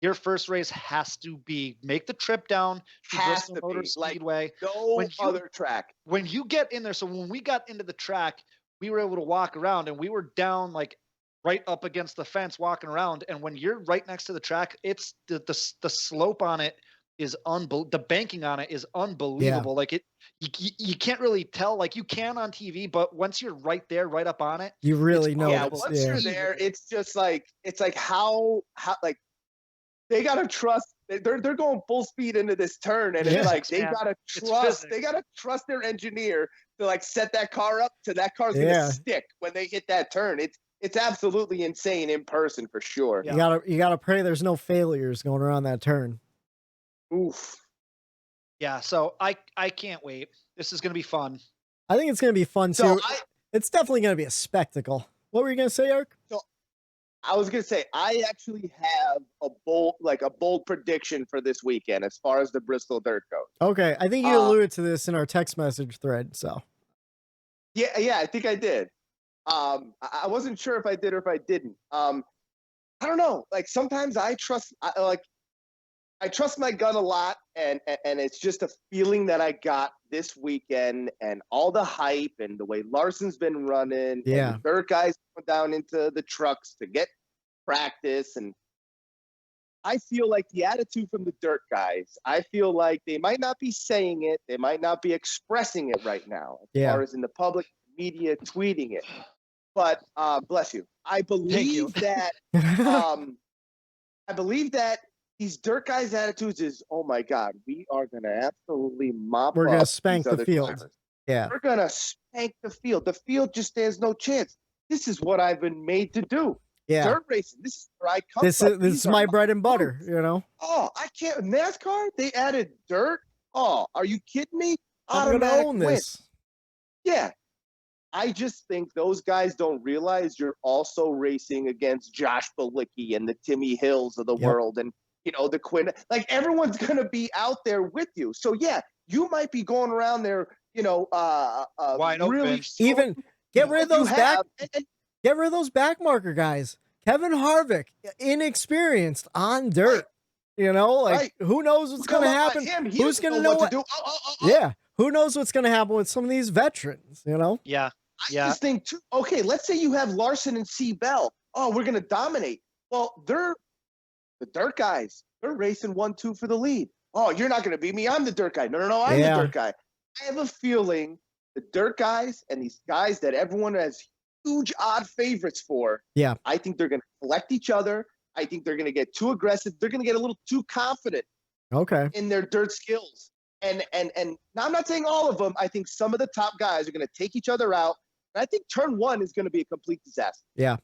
your first race has to be make the trip down to Bristol Motor Speedway. Like no other track. When you get in there, so when we got into the track, we were able to walk around and we were down like right up against the fence walking around. And when you're right next to the track, it's the slope on it is unbelievable. The banking on it is unbelievable. Like you can't really tell, like you can on TV, but once you're right there, right up on it, you really know. Yeah, once you're there, it's just like, it's like how like they got to trust, they're going full speed into this turn. And it's like, they got to trust their engineer to like set that car up to that car's going to stick when they hit that turn. It's absolutely insane in person for sure. You gotta pray there's no failures going around that turn. Oof. Yeah, so I can't wait. This is going to be fun. I think it's going to be fun too. It's definitely going to be a spectacle. What were you going to say, Eric? So I was going to say, I actually have a bold prediction for this weekend as far as the Bristol Dirt goes. Okay, I think you alluded to this in our text message thread. So yeah, I think I did. I wasn't sure if I did or if I didn't. I don't know. Like sometimes I trust my gut a lot, and it's just a feeling that I got this weekend, and all the hype and the way Larson's been running. Yeah, and the dirt guys went down into the trucks to get practice, and I feel like the attitude from the dirt guys, I feel like they might not be saying it, they might not be expressing it right now, as far as in the public media tweeting it. But bless you, I believe that. I believe that. These dirt guys' attitudes is, oh my God, we are going to absolutely mop up. We're going to spank the field. Drivers. Yeah. We're going to spank the field. The field just stands no chance. This is what I've been made to do. Yeah. Dirt racing. This is where I come from. This is my bread and butter, you know? Oh, I can't. NASCAR, they added dirt. Oh, are you kidding me? I'm going to own this. Yeah. I just think those guys don't realize you're also racing against Josh Bilicki and the Timmy Hills of the world. And, you know, the Quinn, like everyone's going to be out there with you. So yeah, you might be going around there, you know, wide really open. Even get rid of those get rid of those back marker guys. Kevin Harvick, inexperienced on dirt, you know, like who knows what's going to happen? Who's going to know what to do? Yeah. Who knows what's going to happen with some of these veterans, you know? Yeah. I just think too, okay, let's say you have Larson and C. Bell. Oh, we're going to dominate. Well, they're the dirt guys. They're racing 1-2 for the lead. Oh, you're not going to beat me. I'm the dirt guy. No, I'm the dirt guy. I have a feeling the dirt guys and these guys that everyone has huge odd favorites for, I think they're going to collect each other. I think they're going to get too aggressive. They're going to get a little too confident in their dirt skills. And now I'm not saying all of them. I think some of the top guys are going to take each other out. I think turn 1 is going to be a complete disaster. Yeah.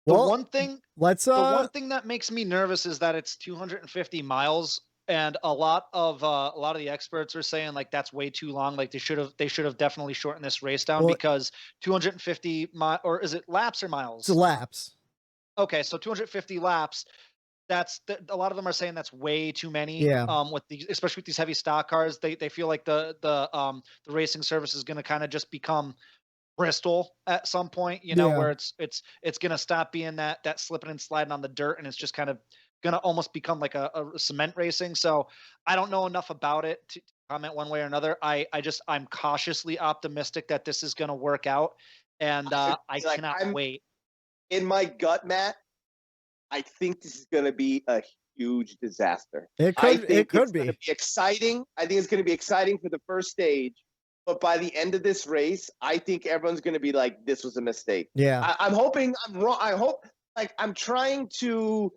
The Well, one thing let's the one thing that makes me nervous is that it's 250 miles, and a lot of the experts are saying like that's way too long. Like they should have definitely shortened this race down, because 250 or is it laps or miles? It's laps. Okay, so 250 laps. That's a lot of them are saying that's way too many. Yeah. Especially with these heavy stock cars, they feel like the racing service is going to kind of just become Bristol at some point, where it's going to stop being that slipping and sliding on the dirt, and it's just kind of going to almost become like a cement racing. So I don't know enough about it to comment one way or another. I'm cautiously optimistic that this is going to work out, and I cannot wait. In my gut, Matt, I think this is going to be a huge disaster. It could be. Gonna be exciting. I think it's going to be exciting for the first stage, but by the end of this race, I think everyone's going to be like, "This was a mistake." Yeah. I'm hoping I'm wrong. I hope, like, I'm trying to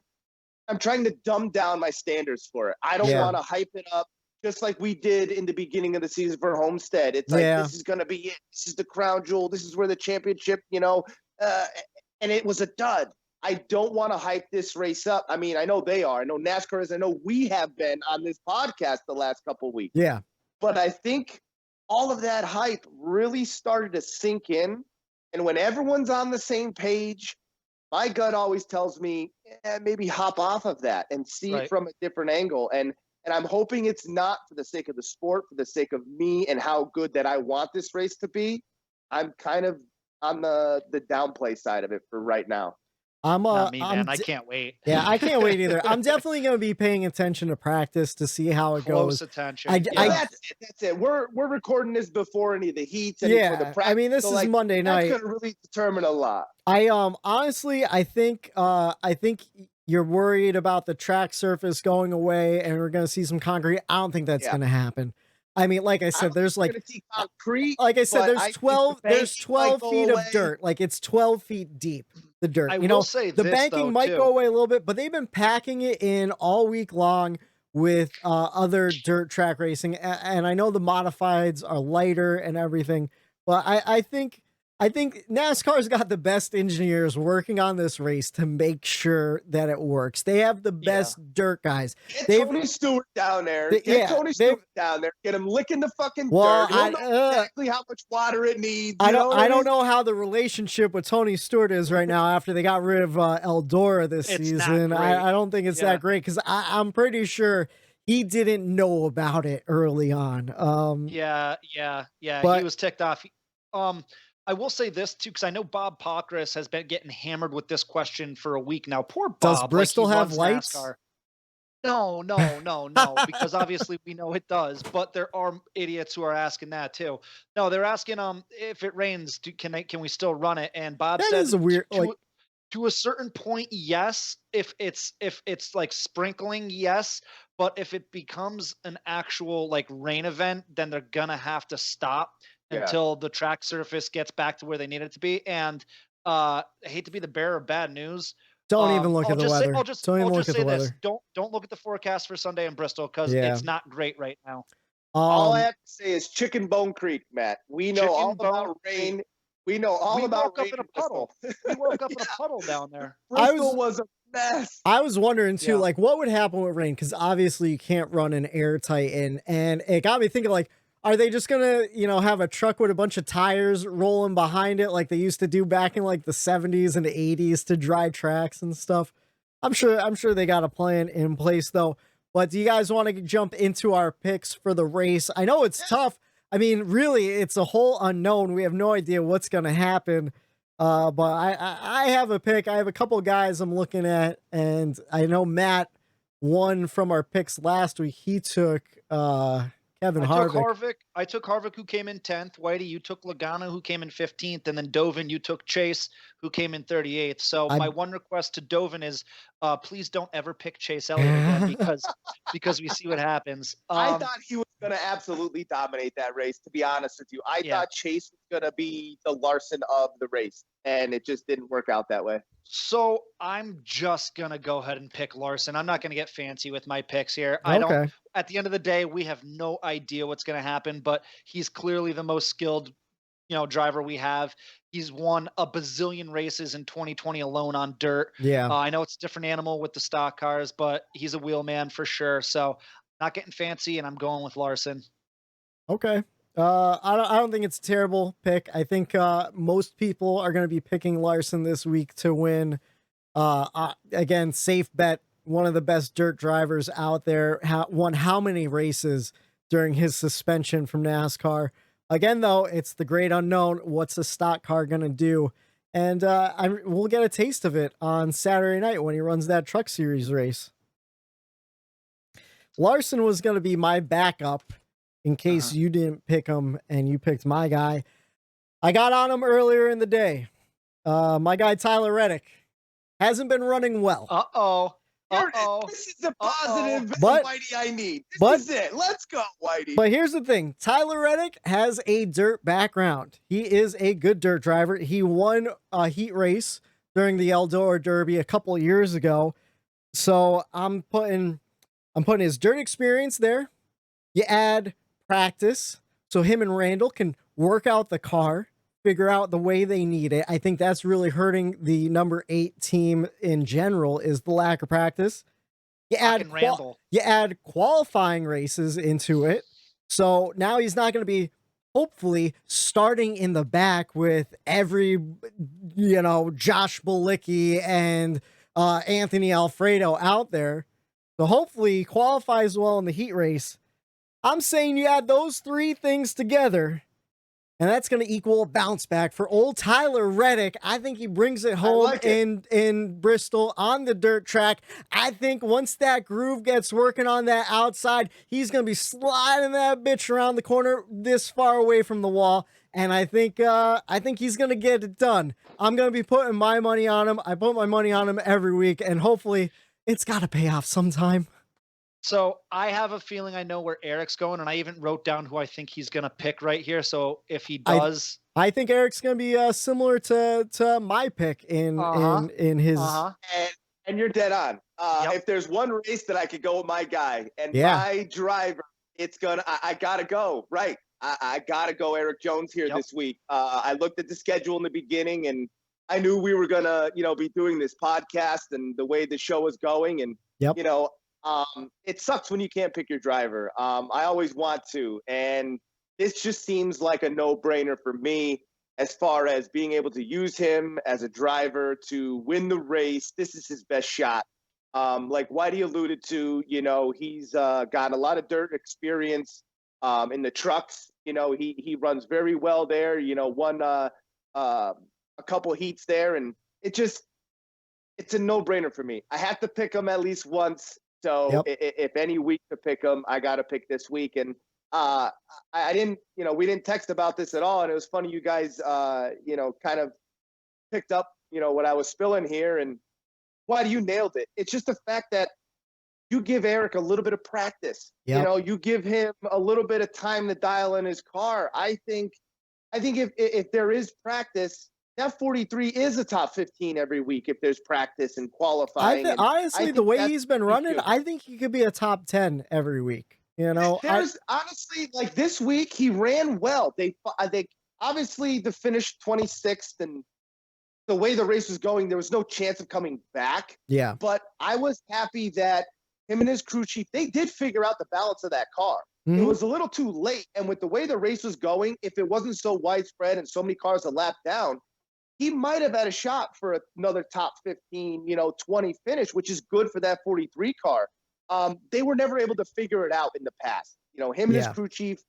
dumb down my standards for it. I don't want to hype it up just like we did in the beginning of the season for Homestead. It's like, this is going to be it. This is the crown jewel. This is where the championship, and it was a dud. I don't want to hype this race up. I mean, I know they are. I know NASCAR is. I know we have been on this podcast the last couple of weeks. Yeah. But I think all of that hype really started to sink in. And when everyone's on the same page, my gut always tells me, maybe hop off of that and see it from a different angle. And I'm hoping it's not for the sake of the sport, for the sake of me and how good that I want this race to be. I'm kind of on the downplay side of it for right now. Not me, man. I can't wait. Yeah, I can't wait either. I'm definitely going to be paying attention to practice to see how it goes. Close attention. That's it. We're recording this before any of the heats. For the practice. I mean, this is Monday night. That's going to really determine a lot. Honestly, I think you're worried about the track surface going away, and we're going to see some concrete. I don't think that's going to happen. I mean, like I said, there's like concrete. Like I said, there's 12 feet of dirt. Like it's 12 feet deep. The dirt. I will say the banking might go away a little bit, but they've been packing it in all week long with other dirt track racing, and I know the modifieds are lighter and everything, but I think NASCAR's got the best engineers working on this race to make sure that it works. They have the best dirt guys. Get Tony Stewart down there. Get Tony Stewart down there. Get him licking the fucking dirt. He'll know exactly how much water it needs. I don't know how the relationship with Tony Stewart is right now after they got rid of Eldora this season. I don't think it's that great, because I'm pretty sure he didn't know about it early on. But he was ticked off. I will say this too, because I know Bob Pockris has been getting hammered with this question for a week now. Poor Bob. Does Bristol have lights? NASCAR. No, because obviously we know it does, but there are idiots who are asking that too. No, they're asking if it rains, can we still run it? And Bob says to a certain point, yes. If it's like sprinkling, yes. But if it becomes an actual like rain event, then they're gonna have to stop until the track surface gets back to where they need it to be. And I hate to be the bearer of bad news. Don't even look at the weather. I'll just say this. Don't look at the forecast for Sunday in Bristol, because it's not great right now. All I have to say is Chicken Bone Creek, Matt. We know all about rain. We know all about rain. We woke up in a puddle. We woke up in a puddle down there. Bristol was a mess. I was wondering too, like what would happen with rain? Because obviously you can't run an airtight in, and it got me thinking, like, are they just gonna, have a truck with a bunch of tires rolling behind it like they used to do back in like the 70s and the 80s to dry tracks and stuff? I'm sure they got a plan in place though. But do you guys want to jump into our picks for the race? I know it's tough. I mean, really, it's a whole unknown. We have no idea what's gonna happen. But I have a pick. I have a couple guys I'm looking at, and I know Matt won from our picks last week. He took Kevin Harvick. I took Harvick, who came in 10th. Whitey, you took Logano, who came in 15th. And then Dovin, you took Chase, who came in 38th. So my one request to Dovin is please don't ever pick Chase Elliott again, because we see what happens. I thought he was going to absolutely dominate that race, to be honest with you. I thought Chase was going to be the Larson of the race, and it just didn't work out that way. So I'm just going to go ahead and pick Larson. I'm not going to get fancy with my picks here. At the end of the day, we have no idea what's going to happen, but he's clearly the most skilled driver we have. He's won a bazillion races in 2020 alone on dirt. Yeah. I know it's a different animal with the stock cars, but he's a wheel man for sure. Not getting fancy, and I'm going with Larson. Okay. I don't think it's a terrible pick. I think most people are going to be picking Larson this week to win. Again, safe bet. One of the best dirt drivers out there. Won how many races during his suspension from NASCAR? Again, though, it's the great unknown. What's a stock car going to do? And we'll get a taste of it on Saturday night when he runs that Truck Series race. Larson was going to be my backup in case you didn't pick him and you picked my guy. I got on him earlier in the day. My guy, Tyler Reddick, hasn't been running well. This is the positive Whitey I need. This is it. Let's go, Whitey. But here's the thing. Tyler Reddick has a dirt background. He is a good dirt driver. He won a heat race during the Eldora Derby a couple of years ago. So I'm putting his dirt experience there. You add practice so him and Randall can work out the car, figure out the way they need it. I think that's really hurting the number 8 team in general is the lack of practice. You add qualifying races into it. So now he's not going to be hopefully starting in the back with every, Josh Bilicki and Anthony Alfredo out there. So hopefully he qualifies well in the heat race. I'm saying you add those 3 things together, and that's going to equal a bounce back for old Tyler Reddick. I think he brings it home in Bristol on the dirt track. I think once that groove gets working on that outside, he's going to be sliding that bitch around the corner this far away from the wall. And I think he's going to get it done. I'm going to be putting my money on him. I put my money on him every week, and hopefully it's got to pay off sometime. So I have a feeling I know where Eric's going, and I even wrote down who I think he's going to pick right here. So if he does, I think Eric's going to be similar to my pick in his. And you're dead on. If there's one race that I could go with my guy and my driver, I gotta go. Right. I gotta go Eric Jones here this week. I looked at the schedule in the beginning, and I knew we were gonna, be doing this podcast and the way the show was going, and it sucks when you can't pick your driver. I always want to, and this just seems like a no-brainer for me as far as being able to use him as a driver to win the race. This is his best shot. Like Whitey alluded to, he's got a lot of dirt experience in the trucks. He runs very well there. Won a couple heats there, and it's a no-brainer for me. I have to pick him at least once. So if any week to pick him, I got to pick this week. And I didn't, we didn't text about this at all. And it was funny you guys, kind of picked up, what I was spilling here. And why you nailed it? It's just the fact that you give Eric a little bit of practice. You give him a little bit of time to dial in his car. I think if there is practice, that 43 is a top 15 every week if there's practice and qualifying. Honestly, the way he's been running, I think he could be a top 10 every week. Honestly, like this week, he ran well. They obviously the finish 26th, and the way the race was going, there was no chance of coming back. Yeah. But I was happy that him and his crew chief, they did figure out the balance of that car. Mm-hmm. It was a little too late. And with the way the race was going, if it wasn't so widespread and so many cars a lap down, he might have had a shot for another top 15, 20 finish, which is good for that 43 car. They were never able to figure it out in the past. Him and his crew chief,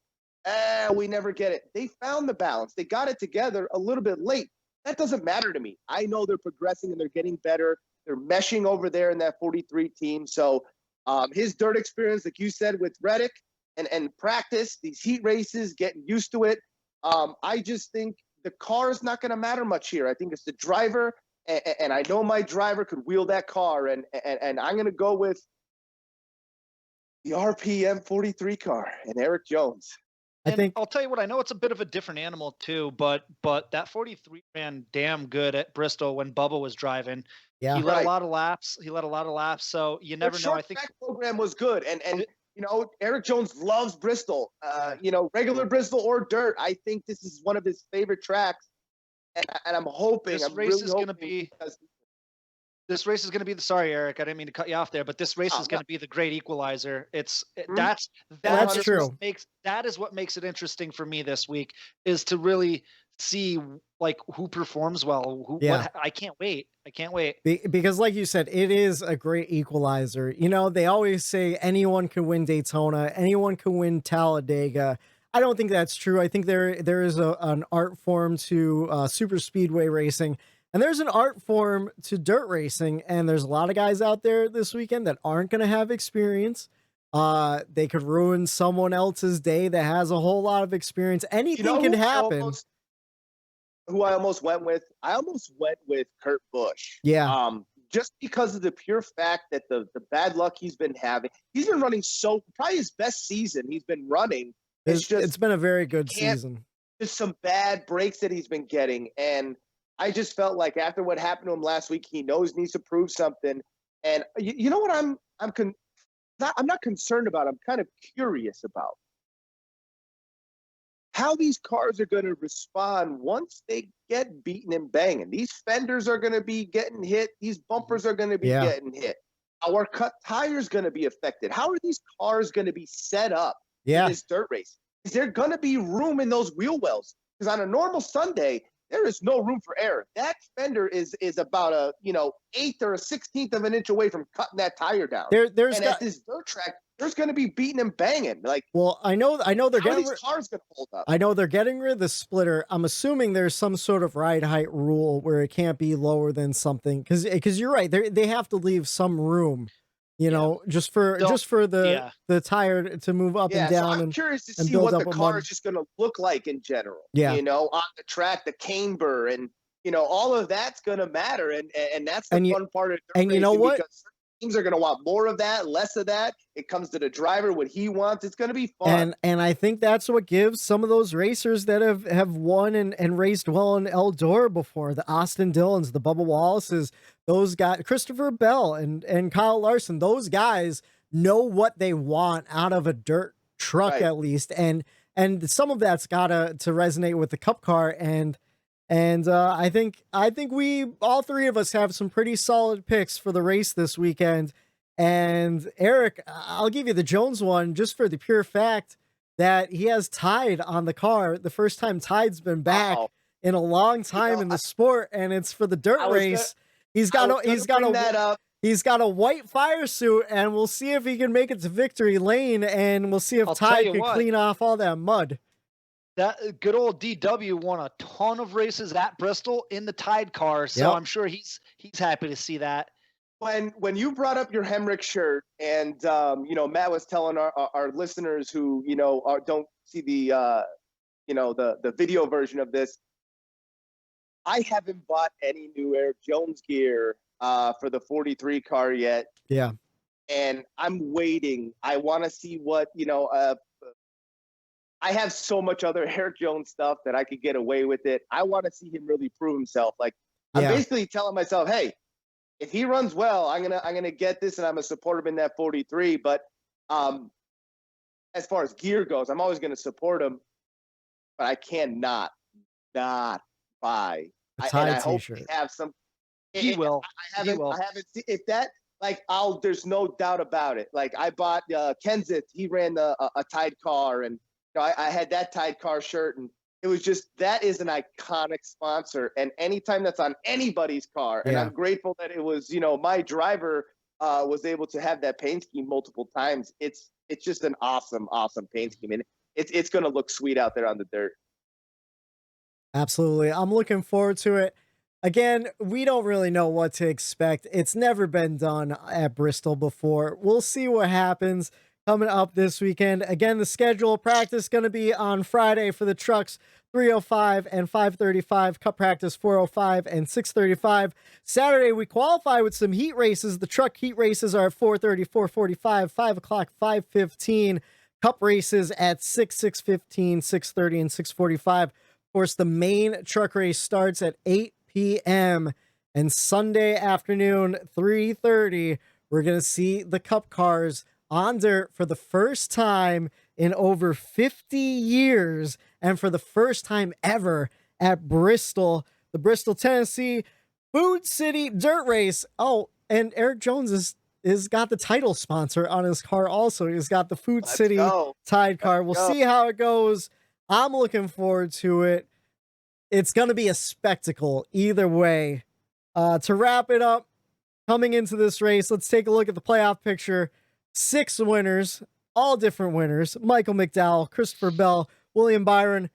we never get it. They found the balance. They got it together a little bit late. That doesn't matter to me. I know they're progressing and they're getting better. They're meshing over there in that 43 team. So his dirt experience, like you said, with Reddick and practice, these heat races, getting used to it. I just think the car is not going to matter much here. I think it's the driver, and I know my driver could wheel that car, and I'm going to go with the RPM 43 car and Eric Jones. I'll tell you what, I know it's a bit of a different animal too, but that 43 ran damn good at Bristol when Bubba was driving. Yeah, he led a lot of laps. So you never know. I think the program was good, and You know, Eric Jones loves Bristol. You know, regular Bristol or dirt. I think this is one of his favorite tracks, and I'm hoping. This race is going to be. This race is going to be the. Sorry, Eric, I didn't mean to cut you off there, but this race is going to be the great equalizer. That's true. That is what makes it interesting for me this week, is to really see like who performs well. I can't wait. I can't wait. Because like you said, it is a great equalizer. You know, they always say anyone can win Daytona, anyone can win Talladega. I don't think that's true. I think there is an art form to super speedway racing, and there's an art form to dirt racing, and there's a lot of guys out there this weekend that aren't going to have experience. They could ruin someone else's day that has a whole lot of experience. Anything can happen. Who I almost went with? I almost went with Kurt Busch. Yeah. Just because of the pure fact that the bad luck he's been having. He's been running probably his best season he's been running. It's been a very good season. Just some bad breaks that he's been getting. And I just felt like after what happened to him last week, he knows he needs to prove something. And you know what I'm not concerned about. I'm kind of curious about how these cars are going to respond once they get beaten and banging. These fenders are going to be getting hit. These bumpers are going to be getting hit. Our cut tires going to be affected. How are these cars going to be set up in this dirt race? Is there going to be room in those wheel wells? Because on a normal Sunday, there is no room for error. That fender is about a 1/8 or a 1/16 of an inch away from cutting that tire down. At this dirt track, there's going to be beating and banging. I know they're getting these cars going to hold up. I know they're getting rid of the splitter. I'm assuming there's some sort of ride height rule where it can't be lower than something. Because you're right, they have to leave some room. Just for the tire to move up and down. So I'm curious to see what the car is just going to look like in general. Yeah. On the track, the camber, and all of that's going to matter, and that's the fun part of it. And you know what? Because teams are going to want more of that, less of that. It comes to the driver, what he wants. It's going to be fun. And I think that's what gives some of those racers that have won and raced well in Eldora before, the Austin Dillons, the Bubba Wallaces, those guys, Christopher Bell and Kyle Larson, those guys know what they want out of a dirt truck, at least. And some of that's got to resonate with the Cup car. And I think we, all three of us, have some pretty solid picks for the race this weekend. And Eric, I'll give you the Jones one just for the pure fact that he has Tide on the car. The first time Tide's been back in a long time in the sport, and it's for the dirt race. He's got a white fire suit, and we'll see if he can make it to victory lane, and we'll see if Tide can clean off all that mud. That good old DW won a ton of races at Bristol in the Tide car, so I'm sure he's happy to see that. When you brought up your Hemrick shirt, and Matt was telling our listeners who don't see the video version of this, I haven't bought any new Eric Jones gear for the 43 car yet. Yeah, and I'm waiting. I want to see what I have so much other Eric Jones stuff that I could get away with it. I want to see him really prove himself. I'm basically telling myself, hey, if he runs well, I'm gonna get this, and I'm gonna support him in that 43. But as far as gear goes, I'm always gonna support him. But I cannot not buy a Tide t-shirt. Hope he have some. He will. I haven't seen if that. There's no doubt about it. I bought Kenseth. He ran a Tide car, and I had that Tide car shirt, and it was just, that is an iconic sponsor. And anytime that's on anybody's car, and I'm grateful that it was, my driver was able to have that paint scheme multiple times. It's just an awesome paint scheme, and it's going to look sweet out there on the dirt. Absolutely. I'm looking forward to it. Again, we don't really know what to expect. It's never been done at Bristol before. We'll see what happens coming up this weekend. Again, the schedule practice going to be on Friday for the trucks, 3:05 and 5:35. Cup practice, 4:05 and 6:35. Saturday, we qualify with some heat races. The truck heat races are at 4:30, 4:45, 5 o'clock, 5:15. Cup races at 6, 6:15, 6:30, and 6:45. Of course, the main truck race starts at 8 p.m. and Sunday afternoon, 3:30. We're going to see the Cup cars on dirt for the first time in over 50 years and for the first time ever at Bristol, the Bristol, Tennessee Food City Dirt Race. Oh, and Eric Jones is got the title sponsor on his car also. He's got the Food City Tide car. We'll see how it goes. I'm looking forward to it. It's going to be a spectacle either way. To wrap it up, coming into this race, let's take a look at the playoff picture. 6 winners, all different winners. Michael McDowell, Christopher Bell, William Byron,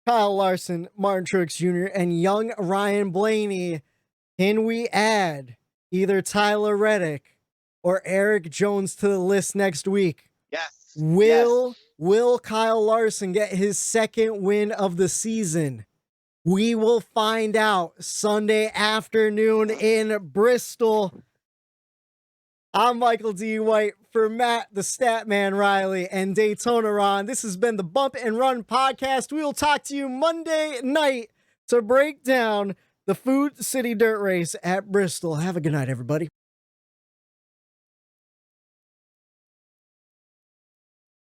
Kyle Larson, Martin Truex Jr., and young Ryan Blaney. Can we add either Tyler Reddick or Eric Jones to the list next week? Yes. Will Kyle Larson get his second win of the season? We will find out Sunday afternoon in Bristol. I'm Michael D. White for Matt, the Statman Reilly, and Daytona Ron. This has been the Bump and Run podcast. We will talk to you Monday night to break down the Food City Dirt Race at Bristol. Have a good night, everybody.